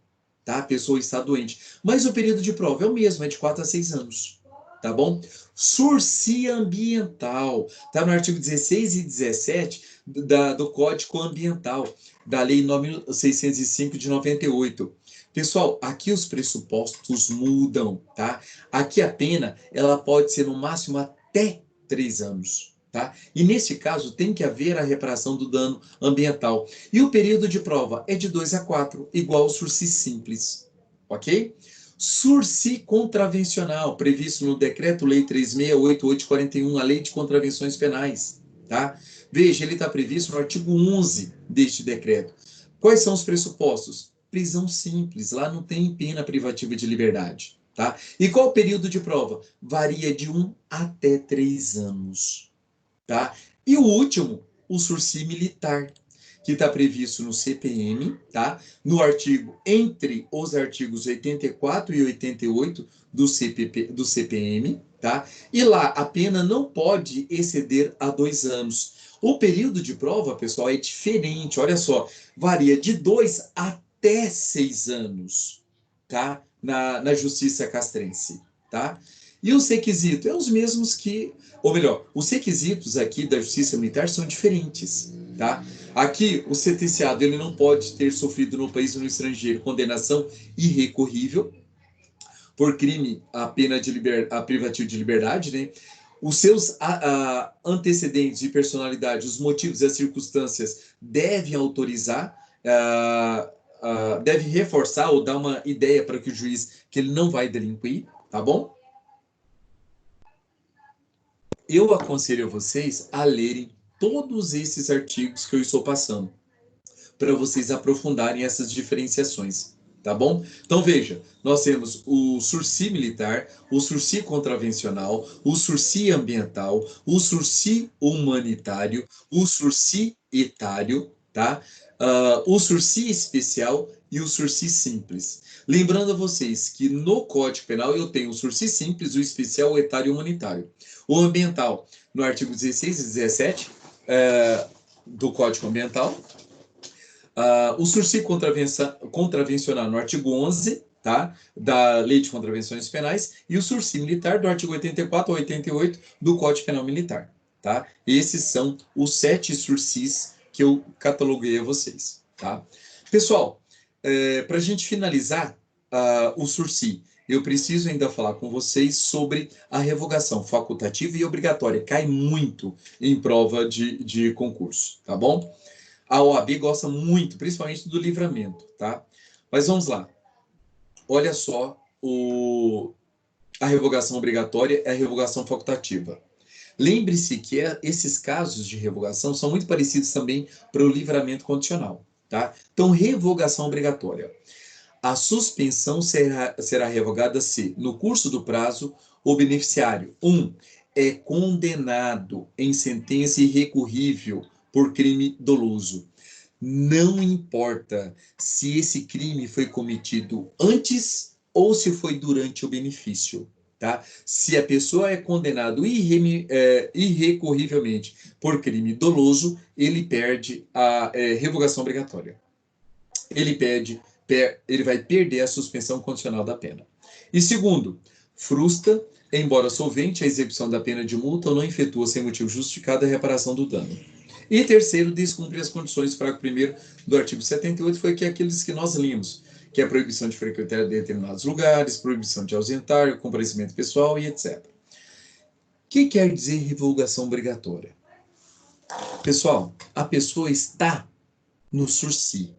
tá? A pessoa está doente. Mas o período de prova é o mesmo, é de 4 a 6 anos, tá bom? Sursi ambiental, tá no artigo 16 e 17 do Código Ambiental, da Lei 9.605 de 98. Pessoal, aqui os pressupostos mudam, tá? Aqui a pena, ela pode ser no máximo até 3 anos, tá? E nesse caso tem que haver a reparação do dano ambiental. E o período de prova é de 2 a 4, igual ao sursi simples, ok? Sursi contravencional, previsto no Decreto-Lei 3.688/41, a Lei de Contravenções Penais, tá? Veja, ele está previsto no artigo 11 deste decreto. Quais são os pressupostos? Prisão simples, lá não tem pena privativa de liberdade, tá? E qual o período de prova? Varia de 1 até 3 anos, tá? E o último, o sursi militar, que está previsto no CPM, tá? No artigo, entre os artigos 84 e 88 do CPM, tá? E lá a pena não pode exceder a 2 anos. O período de prova, pessoal, é diferente, olha só, varia de 2 até 6 anos, tá? Na justiça castrense, tá? E os requisitos? É os mesmos que, ou melhor, os requisitos aqui da justiça militar são diferentes, tá? Aqui, o sentenciado, ele não pode ter sofrido no país ou no estrangeiro condenação irrecorrível por crime a pena de privativo de liberdade, né? Os seus antecedentes de personalidade, os motivos e as circunstâncias devem autorizar, deve reforçar ou dar uma ideia para que o juiz que ele não vai delinquir, tá bom? Eu aconselho a vocês a lerem todos esses artigos que eu estou passando, para vocês aprofundarem essas diferenciações, tá bom? Então veja, nós temos o sursi militar, o sursi contravencional, o sursi ambiental, o sursi humanitário, o sursi etário, tá? O sursi especial e o sursi simples. Lembrando a vocês que no Código Penal eu tenho o sursi simples, o especial, o etário e o humanitário. O ambiental, no artigo 16 e 17 do Código Ambiental. O sursi contravencional no artigo 11, tá, da Lei de Contravenções Penais, e o sursi militar do artigo 84 a 88 do Código Penal Militar. Tá? Esses são os 7 sursis que eu cataloguei a vocês. Tá? Pessoal, para a gente finalizar o sursi, eu preciso ainda falar com vocês sobre a revogação facultativa e obrigatória. Cai muito em prova de concurso, tá bom? A OAB gosta muito, principalmente do livramento, tá? Mas vamos lá. Olha só a revogação obrigatória e a revogação facultativa. Lembre-se que esses casos de revogação são muito parecidos também para o livramento condicional, tá? Então, revogação obrigatória. A suspensão será revogada se, no curso do prazo, o beneficiário, 1, é condenado em sentença irrecorrível por crime doloso. Não importa se esse crime foi cometido antes ou se foi durante o benefício, tá? Se a pessoa é condenado irrecorrivelmente por crime doloso, ele perde a revogação obrigatória. Ele vai perder a suspensão condicional da pena. E segundo, frustra, embora solvente, a execução da pena de multa ou não efetua sem motivo justificado a reparação do dano. E terceiro, descumpre as condições para o primeiro do artigo 78, foi aqueles que nós limos, que é a proibição de frequentar determinados lugares, proibição de ausentar, comparecimento pessoal e etc. O que quer dizer revogação obrigatória? Pessoal, a pessoa está no sursi.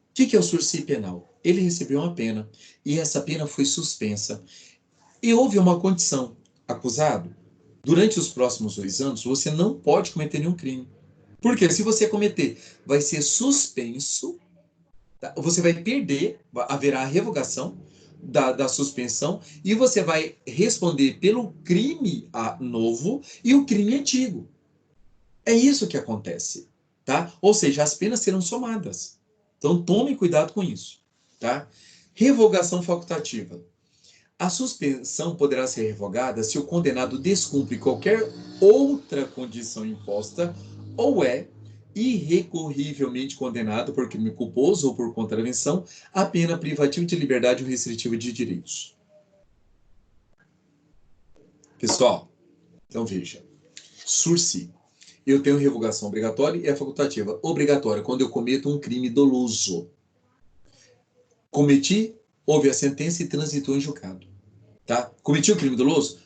O que é o sursi penal? Ele recebeu uma pena e essa pena foi suspensa. E houve uma condição. Acusado, durante os próximos 2 anos, você não pode cometer nenhum crime. Porque se você cometer, vai ser suspenso, tá? Você vai perder, haverá a revogação da suspensão e você vai responder pelo crime novo e o crime antigo. É isso que acontece, tá? Ou seja, as penas serão somadas. Então, tome cuidado com isso, tá? Revogação facultativa. A suspensão poderá ser revogada se o condenado descumpre qualquer outra condição imposta ou é irrecorrivelmente condenado por crime culposo ou por contravenção a pena privativa de liberdade ou restritiva de direitos. Pessoal, então veja. Sursi. Eu tenho revogação obrigatória e a facultativa. Obrigatória, quando eu cometo um crime doloso. Cometi, houve a sentença e transitou em julgado. Tá? Cometi o crime doloso?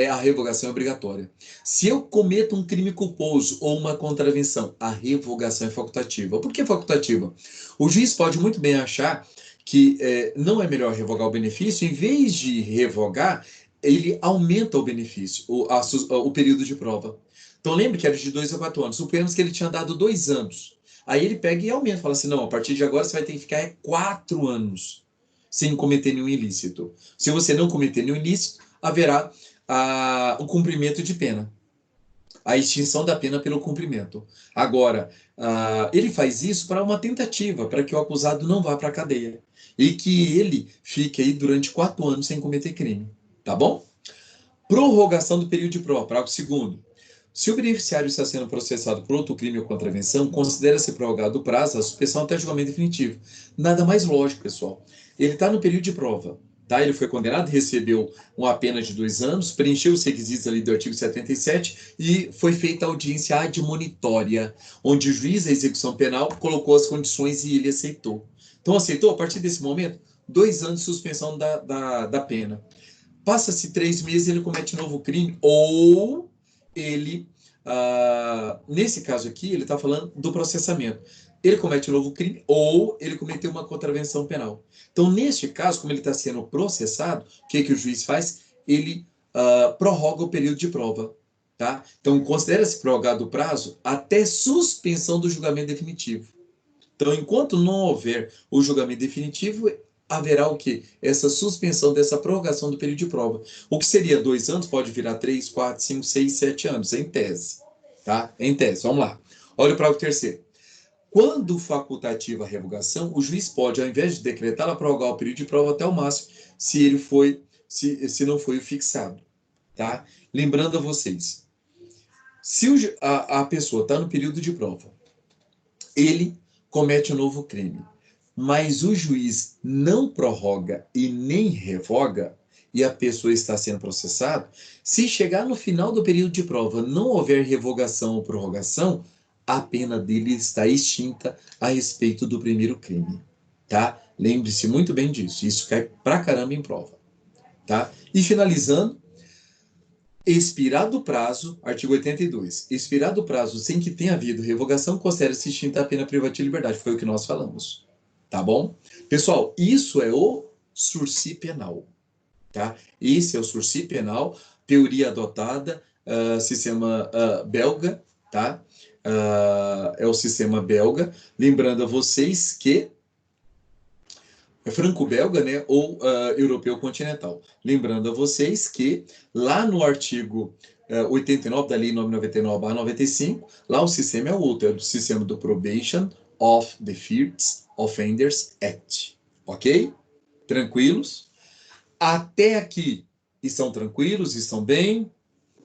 A revogação é obrigatória. Se eu cometo um crime culposo ou uma contravenção, a revogação é facultativa. Por que facultativa? O juiz pode muito bem achar que não é melhor revogar o benefício, em vez de revogar, ele aumenta o benefício, o período de prova. Então, lembre que era de 2 a 4 anos. Suponhamos que ele tinha dado 2 anos. Aí ele pega e aumenta, fala assim, não, a partir de agora você vai ter que ficar 4 anos sem cometer nenhum ilícito. Se você não cometer nenhum ilícito, haverá o cumprimento de pena. A extinção da pena pelo cumprimento. Agora, ele faz isso para uma tentativa, para que o acusado não vá para a cadeia. E que ele fique aí durante 4 anos sem cometer crime. Tá bom? Prorrogação do período de prova, parágrafo 2º. Se o beneficiário está sendo processado por outro crime ou contravenção, considera-se prorrogado o prazo da suspensão até julgamento definitivo. Nada mais lógico, pessoal. Ele está no período de prova. Tá? Ele foi condenado, recebeu uma pena de 2 anos, preencheu os requisitos ali do artigo 77 e foi feita a audiência admonitória, onde o juiz da execução penal colocou as condições e ele aceitou. Então, aceitou, a partir desse momento, 2 anos de suspensão da pena. Passa-se 3 meses, ele comete novo crime, ou ele, nesse caso aqui, ele está falando do processamento. Ele comete um novo crime ou ele cometeu uma contravenção penal. Então, neste caso, como ele está sendo processado, o que o juiz faz? Ele prorroga o período de prova. Tá? Então, considera-se prorrogado o prazo até suspensão do julgamento definitivo. Então, enquanto não houver o julgamento definitivo, haverá o quê? Essa suspensão dessa prorrogação do período de prova. O que seria 2 anos pode virar 3, 4, 5, 6, 7 anos, em tese. Tá? Em tese, vamos lá. Olha o parágrafo 3º. Quando facultativa a revogação, o juiz pode, ao invés de decretá-la, prorrogar o período de prova até o máximo, se não foi o fixado. Tá? Lembrando a vocês, se a pessoa está no período de prova, ele comete um novo crime, mas o juiz não prorroga e nem revoga, e a pessoa está sendo processada, se chegar no final do período de prova não houver revogação ou prorrogação, a pena dele está extinta a respeito do primeiro crime, tá? Lembre-se muito bem disso, isso cai pra caramba em prova, tá? E finalizando, expirado o prazo, artigo 82, expirado o prazo sem que tenha havido revogação, considera-se extinta a pena privativa de liberdade, foi o que nós falamos, tá bom? Pessoal, isso é o sursi penal, tá? Esse é o sursi penal, teoria adotada, sistema belga, tá? É o sistema belga. Lembrando a vocês que é franco-belga, né, ou europeu continental. Lembrando a vocês que lá no artigo 89 da Lei 999/95, lá o sistema é outro, é o sistema do Probation of the First Offenders Act. Ok? Tranquilos? Até aqui estão tranquilos? Estão bem?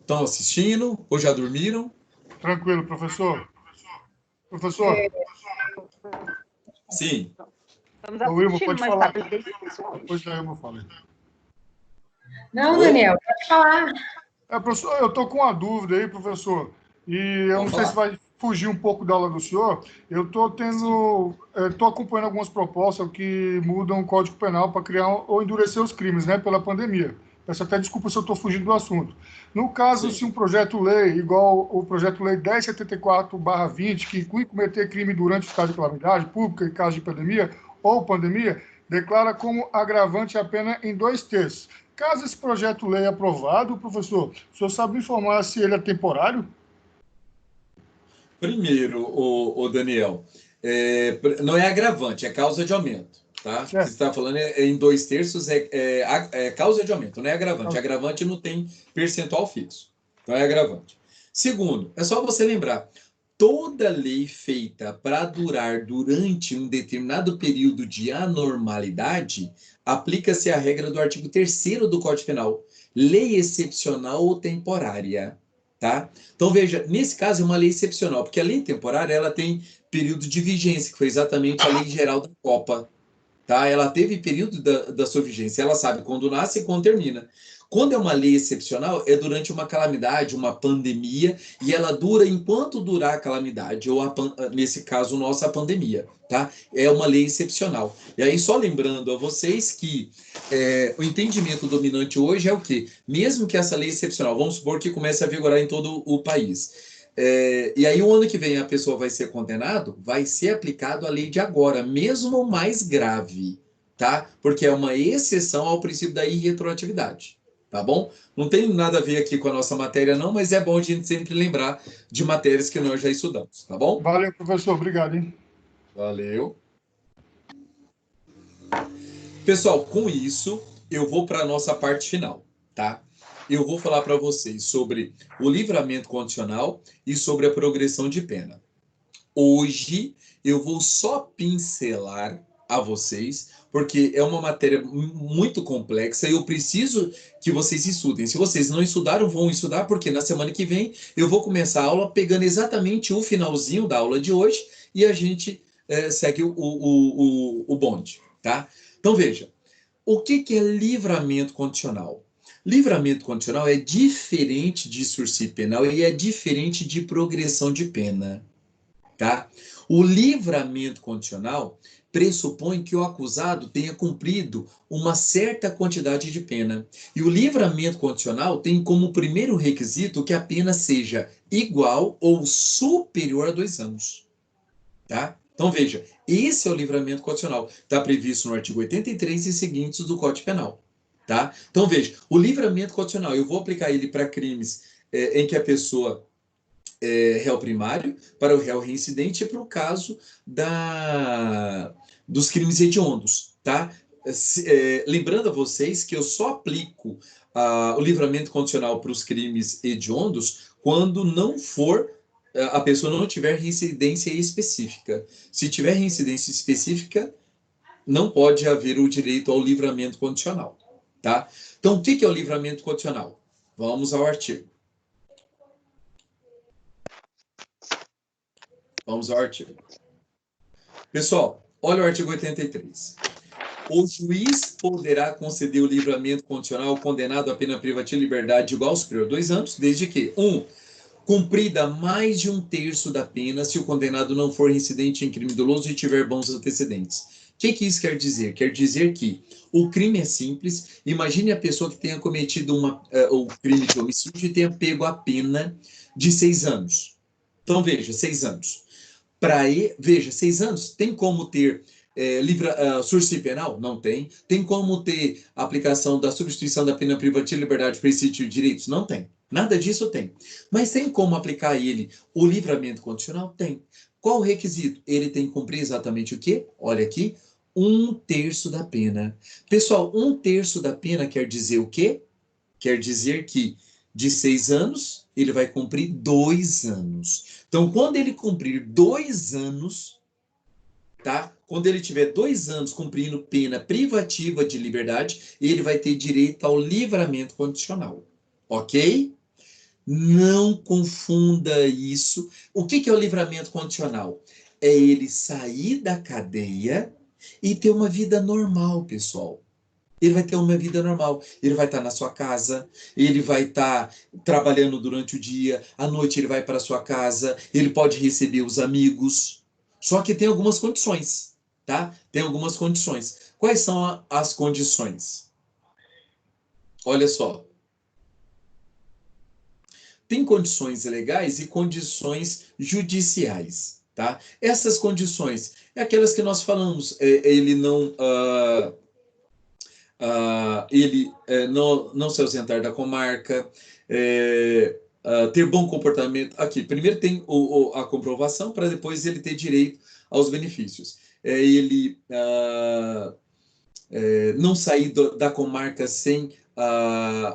Estão assistindo? Ou já dormiram? Tranquilo, professor. Professor, Sim. Estamos o Wilma assistindo, pode mas falar. está bem difícil hoje. Depois da Wilma fala. Não, Oi? Daniel, pode falar. Professor, eu estou com uma dúvida aí, professor, e eu Vamos não sei se falar. vai fugir um pouco da aula do senhor. Eu estou acompanhando algumas propostas que mudam o Código Penal para criar ou endurecer os crimes, né, pela pandemia. Peço até desculpa se eu estou fugindo do assunto. No caso, Sim. se um projeto-lei, igual o projeto-lei 1074/20, que inclui cometer crime durante o estado de calamidade pública em caso de pandemia ou pandemia, declara como agravante a pena em 2/3. Caso esse projeto-lei aprovado, professor, o senhor sabe me informar se ele é temporário? Primeiro, o Daniel, não é agravante, é causa de aumento, tá? O que você Certo. está falando em 2/3 é causa de aumento, não é agravante. Agravante não tem percentual fixo, não é agravante. Segundo, é só você lembrar, toda lei feita para durar durante um determinado período de anormalidade, aplica-se a regra do artigo 3º do Código Penal, lei excepcional ou temporária. Tá? Então, veja, nesse caso é uma lei excepcional, porque a lei temporária ela tem período de vigência, que foi exatamente a lei geral da Copa. Tá? Ela teve período da sua vigência, ela sabe quando nasce e quando termina. Quando é uma lei excepcional, é durante uma calamidade, uma pandemia, e ela dura enquanto durar a calamidade, ou nesse caso, nossa pandemia. Tá? É uma lei excepcional. E aí, só lembrando a vocês que o entendimento dominante hoje é o quê? Mesmo que essa lei excepcional, vamos supor que comece a vigorar em todo o país. E aí, o ano que vem a pessoa vai ser condenado, vai ser aplicado a lei de agora, mesmo mais grave, tá? Porque é uma exceção ao princípio da irretroatividade, tá bom? Não tem nada a ver aqui com a nossa matéria, não, mas é bom a gente sempre lembrar de matérias que nós já estudamos, tá bom? Valeu, professor. Obrigado, hein? Valeu. Pessoal, com isso, eu vou para a nossa parte final, tá? Eu vou falar para vocês sobre o livramento condicional e sobre a progressão de pena. Hoje eu vou só pincelar a vocês, porque é uma matéria muito complexa e eu preciso que vocês estudem. Se vocês não estudaram, vão estudar, porque na semana que vem eu vou começar a aula pegando exatamente o finalzinho da aula de hoje e a gente segue o bonde, tá? Então veja, o que é livramento condicional? Livramento condicional é diferente de sursi penal e é diferente de progressão de pena. Tá? O livramento condicional pressupõe que o acusado tenha cumprido uma certa quantidade de pena. E o livramento condicional tem como primeiro requisito que a pena seja igual ou superior a 2 anos. Tá? Então, veja, esse é o livramento condicional. Está previsto no artigo 83 e seguintes do Código Penal. Tá? Então, veja, o livramento condicional, eu vou aplicar ele para crimes em que a pessoa réu primário, para o réu reincidente e para o caso dos crimes hediondos, tá? Lembrando a vocês que eu só aplico o livramento condicional para os crimes hediondos quando não for a pessoa não tiver reincidência específica. Se tiver reincidência específica, não pode haver o direito ao livramento condicional, tá? Então, o que é o livramento condicional? Vamos ao artigo. Vamos ao artigo. Pessoal, olha o artigo 83. O juiz poderá conceder o livramento condicional ao condenado à pena privativa de liberdade igual ou superior a 2 anos, desde que 1. Cumprida mais de 1/3 da pena se o condenado não for reincidente em crime doloso e tiver bons antecedentes. O que isso quer dizer? Quer dizer que o crime é simples. Imagine a pessoa que tenha cometido o crime de homicídio e tenha pego a pena de 6 anos. Então, veja, 6 anos. Veja, 6 anos tem como ter sursi penal? Não tem. Tem como ter aplicação da substituição da pena privativa de liberdade para esse tipo de direitos? Não tem. Nada disso tem. Mas tem como aplicar ele o livramento condicional? Tem. Qual o requisito? Ele tem que cumprir exatamente o quê? Olha aqui, 1/3 da pena. Pessoal, 1/3 da pena quer dizer o quê? Quer dizer que de 6 anos, ele vai cumprir 2 anos. Então, quando ele cumprir 2 anos, tá? Quando ele tiver 2 anos cumprindo pena privativa de liberdade, ele vai ter direito ao livramento condicional. Ok? Não confunda isso. O que é o livramento condicional? É ele sair da cadeia e ter uma vida normal, pessoal. Ele vai ter uma vida normal. Ele vai estar na sua casa, ele vai estar trabalhando durante o dia, à noite ele vai para a sua casa, ele pode receber os amigos. Só que tem algumas condições, tá? Tem algumas condições. Quais são as condições? Olha só. Tem condições legais e condições judiciais, tá? Essas condições é aquelas que nós falamos. Ele não... não se ausentar da comarca, ter bom comportamento. Aqui, primeiro tem a comprovação, para depois ele ter direito aos benefícios. Ele não sair da comarca sem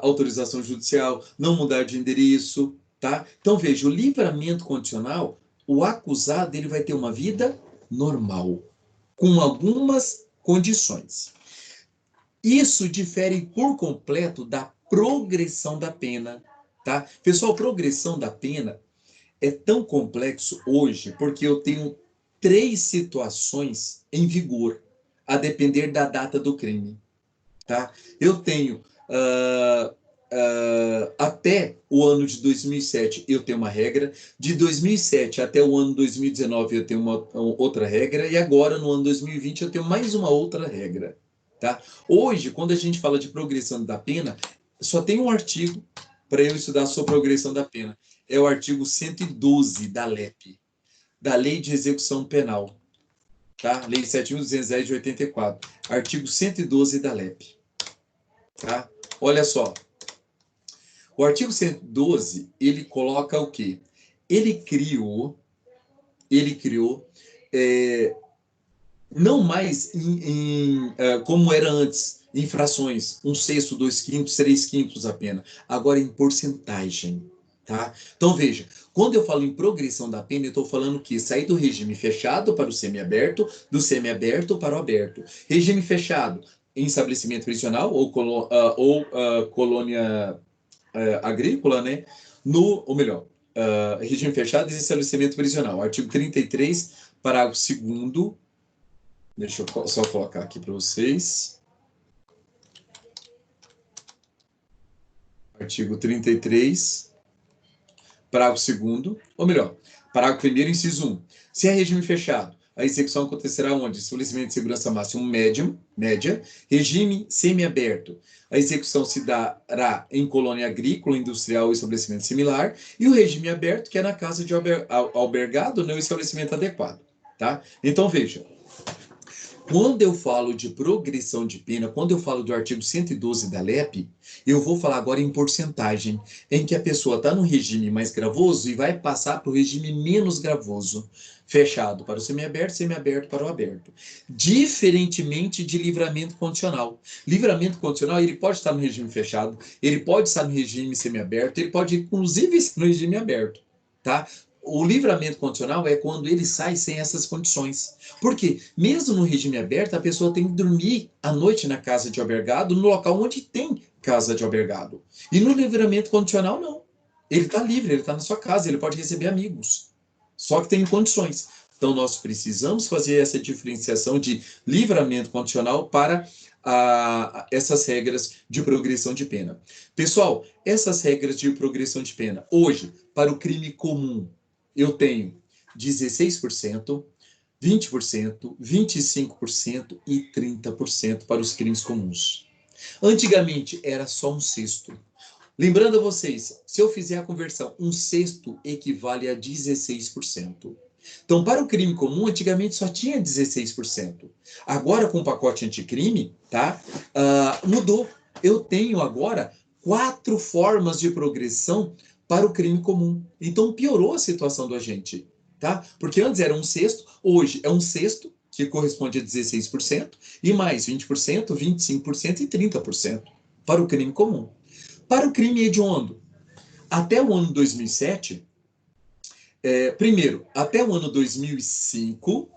autorização judicial, não mudar de endereço, tá? Então, veja, o livramento condicional, o acusado ele vai ter uma vida normal, com algumas condições. Isso difere por completo da progressão da pena, tá? Pessoal, progressão da pena é tão complexo hoje porque eu tenho 3 situações em vigor, a depender da data do crime, tá? Eu tenho até o ano de 2007 eu tenho uma regra, de 2007 até o ano 2019 eu tenho uma outra regra, e agora no ano 2020 eu tenho mais uma outra regra. Tá? Hoje, quando a gente fala de progressão da pena, só tem um artigo para eu estudar sobre progressão da pena. É o artigo 112 da LEP, da Lei de Execução Penal. Tá? Lei 7.210 de 84. Artigo 112 da LEP. Tá? Olha só. O artigo 112, ele coloca o quê? Ele criou não mais como era antes, infrações, 1/6, 2/5, 3/5 a pena. Agora em porcentagem, tá? Então veja, quando eu falo em progressão da pena, eu estou falando que sair do regime fechado para o semiaberto, do semiaberto para o aberto. Regime fechado em estabelecimento prisional ou colônia agrícola, né? Ou melhor, regime fechado e estabelecimento prisional. Artigo 33, parágrafo 2º. Deixa eu só colocar aqui para vocês. Artigo 33, parágrafo 2º, ou melhor, parágrafo 1º, inciso 1. Se é regime fechado, a execução acontecerá onde? Estabelecimento de segurança máxima média. Regime semiaberto, a execução se dará em colônia agrícola, industrial ou estabelecimento similar. E o regime aberto, que é na casa de albergado, no estabelecimento adequado. Tá? Então, veja. Quando eu falo de progressão de pena, quando eu falo do artigo 112 da LEP, eu vou falar agora em porcentagem, em que a pessoa está no regime mais gravoso e vai passar para o regime menos gravoso, fechado para o semiaberto, semiaberto para o aberto. Diferentemente de livramento condicional. Livramento condicional, ele pode estar no regime fechado, ele pode estar no regime semiaberto, ele pode inclusive estar no regime aberto, tá? O livramento condicional é quando ele sai sem essas condições. Porque, mesmo no regime aberto, a pessoa tem que dormir à noite na casa de albergado, no local onde tem casa de albergado. E no livramento condicional, não. Ele está livre, ele está na sua casa, ele pode receber amigos. Só que tem condições. Então, nós precisamos fazer essa diferenciação de livramento condicional para essas regras de progressão de pena. Pessoal, essas regras de progressão de pena, hoje, para o crime comum, eu tenho 16%, 20%, 25% e 30% para os crimes comuns. Antigamente era só 1/6. Lembrando a vocês, se eu fizer a conversão, 1/6 equivale a 16%. Então, para o crime comum, antigamente só tinha 16%. Agora, com o pacote anticrime, tá? Mudou. Eu tenho agora 4 formas de progressão para o crime comum. Então, piorou a situação do agente, tá? Porque antes era 1/6, hoje é 1/6, que corresponde a 16%, e mais 20%, 25% e 30% para o crime comum. Para o crime hediondo, até o ano 2007, primeiro, até o ano 2005,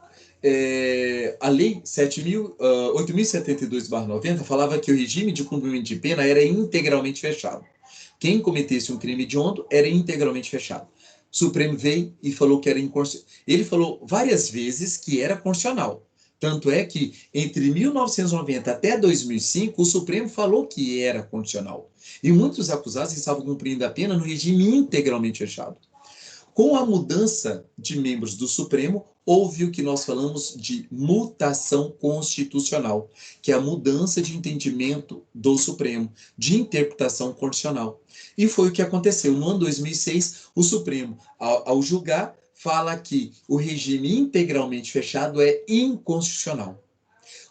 a Lei 8.072/90 falava que o regime de cumprimento de pena era integralmente fechado. Quem cometesse um crime hediondo era integralmente fechado. O Supremo veio e falou que era inconstitucional. Ele falou várias vezes que era constitucional. Tanto é que, entre 1990 até 2005, o Supremo falou que era constitucional. E muitos acusados estavam cumprindo a pena no regime integralmente fechado. Com a mudança de membros do Supremo, houve o que nós falamos de mutação constitucional, que é a mudança de entendimento do Supremo, de interpretação constitucional. E foi o que aconteceu. No ano 2006, o Supremo, ao julgar, fala que o regime integralmente fechado é inconstitucional.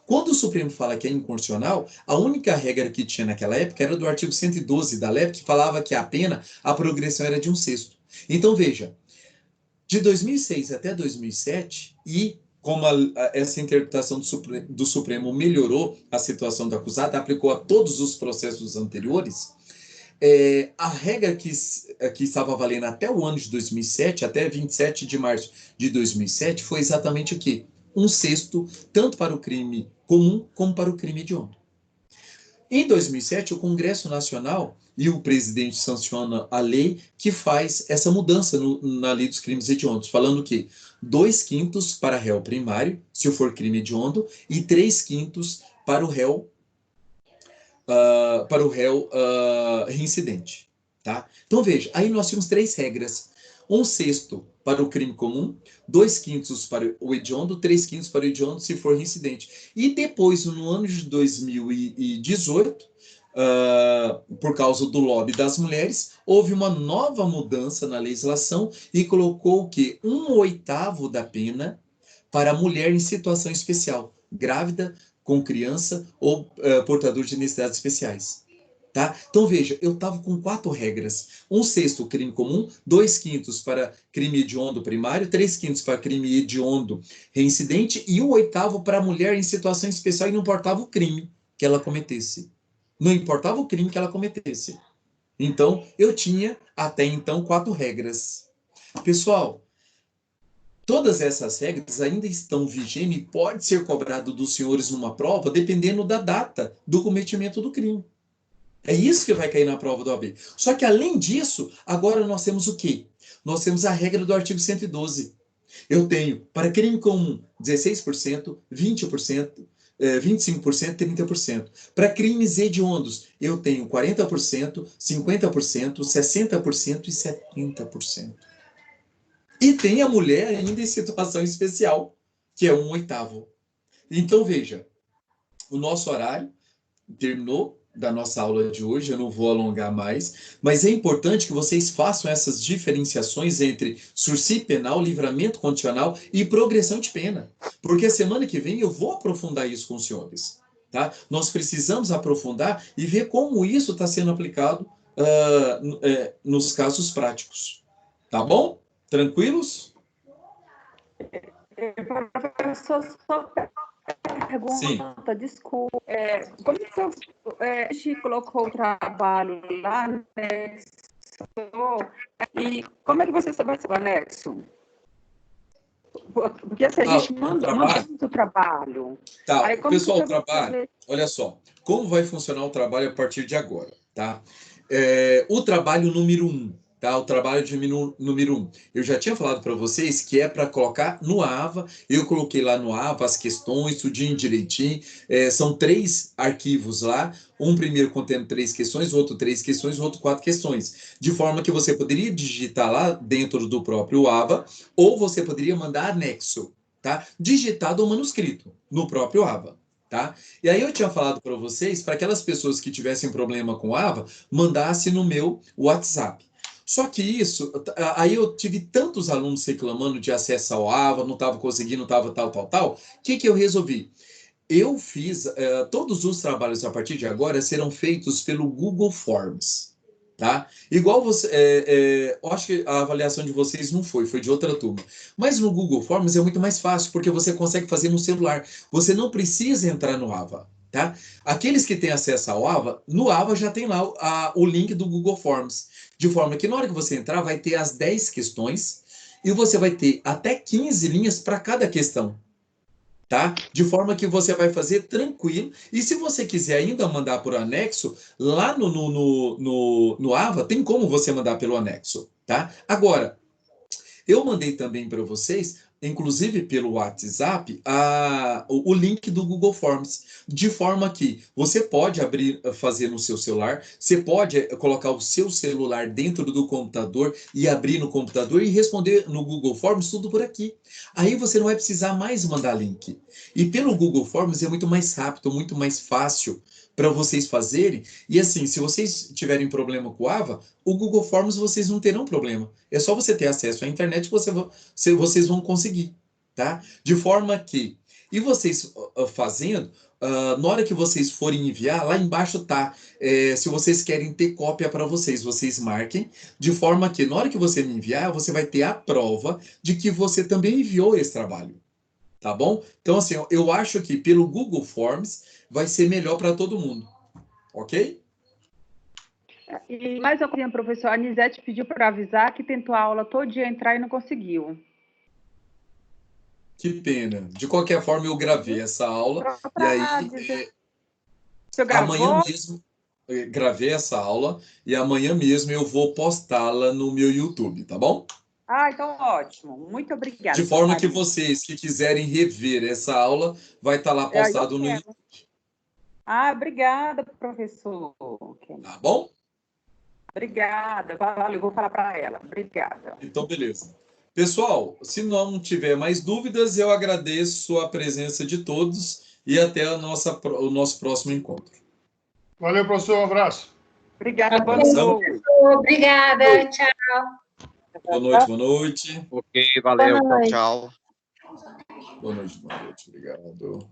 Quando o Supremo fala que é inconstitucional, a única regra que tinha naquela época era do artigo 112 da LEP, que falava que a pena, a progressão era de 1/6. Então, veja, de 2006 até 2007, e como essa interpretação do Supremo melhorou a situação do acusado, aplicou a todos os processos anteriores, a regra que estava valendo até o ano de 2007, até 27 de março de 2007, foi exatamente o quê? 1/6, tanto para o crime comum como para o crime hediondo. Em 2007, o Congresso Nacional e o presidente sanciona a lei que faz essa mudança na lei dos crimes hediondos, falando que 2/5 para réu primário, se for crime hediondo, e 3/5 para o réu reincidente. Tá? Então, veja, aí nós tínhamos 3 regras. 1/6 para o crime comum, 2/5 para o hediondo, 3/5 para o hediondo se for reincidente. E depois, no ano de 2018, por causa do lobby das mulheres, houve uma nova mudança na legislação e colocou o quê? 1/8 da pena para a mulher em situação especial, grávida, com criança ou portador de necessidades especiais. Tá? Então, veja, eu estava com 4 regras. 1/6 crime comum, 2/5 para crime hediondo primário, 3/5 para crime hediondo reincidente e 1/8 para a mulher em situação especial e não importava o crime que ela cometesse. Não importava o crime que ela cometesse. Então, eu tinha até então 4 regras. Pessoal, todas essas regras ainda estão vigentes e pode ser cobrado dos senhores numa prova dependendo da data do cometimento do crime. É isso que vai cair na prova do OAB. Só que, além disso, agora nós temos o quê? Nós temos a regra do artigo 112. Eu tenho, para crime comum, 16%, 20%, 25%, 30%. Para crimes hediondos, eu tenho 40%, 50%, 60% e 70%. E tem a mulher ainda em situação especial, que é 1/8. Então, veja, o nosso horário terminou da nossa aula de hoje, eu não vou alongar mais, mas é importante que vocês façam essas diferenciações entre sursi penal, livramento condicional e progressão de pena, porque a semana que vem eu vou aprofundar isso com os senhores, tá? Nós precisamos aprofundar e ver como isso está sendo aplicado nos casos práticos, tá bom? Tranquilos? Professor, só pergunta, Sim. desculpa. Como que a gente colocou o trabalho lá, né? E como é que você vai ser o anexo? Porque assim, a gente manda muito trabalho. Tá, aí, pessoal, o trabalho, olha só, como vai funcionar o trabalho a partir de agora, tá? O trabalho número 1, tá? O trabalho de número 1. Eu já tinha falado para vocês que é para colocar no AVA, eu coloquei lá no AVA as questões, tudinho direitinho, são 3 arquivos lá, um primeiro contendo 3 questões, o outro 3 questões, o outro 4 questões, de forma que você poderia digitar lá dentro do próprio AVA, ou você poderia mandar anexo, tá? Digitado ou manuscrito no próprio AVA. Tá? E aí eu tinha falado para vocês, para aquelas pessoas que tivessem problema com AVA, mandasse no meu WhatsApp. Só que isso, aí eu tive tantos alunos reclamando de acesso ao AVA, não estava conseguindo, não estava tal. O que eu resolvi? Eu fiz, todos os trabalhos a partir de agora serão feitos pelo Google Forms, tá? Igual você, eu acho que a avaliação de vocês não foi de outra turma. Mas no Google Forms é muito mais fácil, porque você consegue fazer no celular. Você não precisa entrar no AVA, tá? Aqueles que têm acesso ao AVA, no AVA já tem lá o link do Google Forms, de forma que na hora que você entrar vai ter as 10 questões e você vai ter até 15 linhas para cada questão. Tá? De forma que você vai fazer tranquilo. E se você quiser ainda mandar por anexo, lá no AVA tem como você mandar pelo anexo, tá? Agora, eu mandei também para vocês, inclusive pelo WhatsApp, o link do Google Forms, de forma que você pode fazer no seu celular, você pode colocar o seu celular dentro do computador e abrir no computador e responder no Google Forms tudo por aqui. Aí você não vai precisar mais mandar link. E pelo Google Forms é muito mais rápido, muito mais fácil para vocês fazerem. E assim, se vocês tiverem problema com o AVA, o Google Forms vocês não terão problema. É só você ter acesso à internet que vocês vão conseguir, tá? De forma que, e vocês fazendo, na hora que vocês forem enviar, lá embaixo tá, se vocês querem ter cópia para vocês marquem, de forma que na hora que você me enviar, você vai ter a prova de que você também enviou esse trabalho, tá bom? Então, assim, eu acho que pelo Google Forms vai ser melhor para todo mundo, ok? E mais uma coisa, professor, a Anisete pediu para avisar que tentou a aula todo dia entrar e não conseguiu. Que pena. De qualquer forma, eu gravei essa aula e aí amanhã mesmo gravei essa aula e amanhã mesmo eu vou postá-la no meu YouTube, tá bom? Ah, então ótimo. Muito obrigada. De forma que vocês que quiserem rever essa aula, vai estar lá postado no YouTube. Ah, obrigada, professor. Tá bom? Obrigada. Valeu, vou falar para ela. Obrigada. Então, beleza. Pessoal, se não tiver mais dúvidas, eu agradeço a presença de todos e até o nosso próximo encontro. Valeu, professor. Um abraço. Obrigada, boa noite. Obrigada, tchau. Boa noite. Ok, valeu, tchau. Boa noite, obrigado.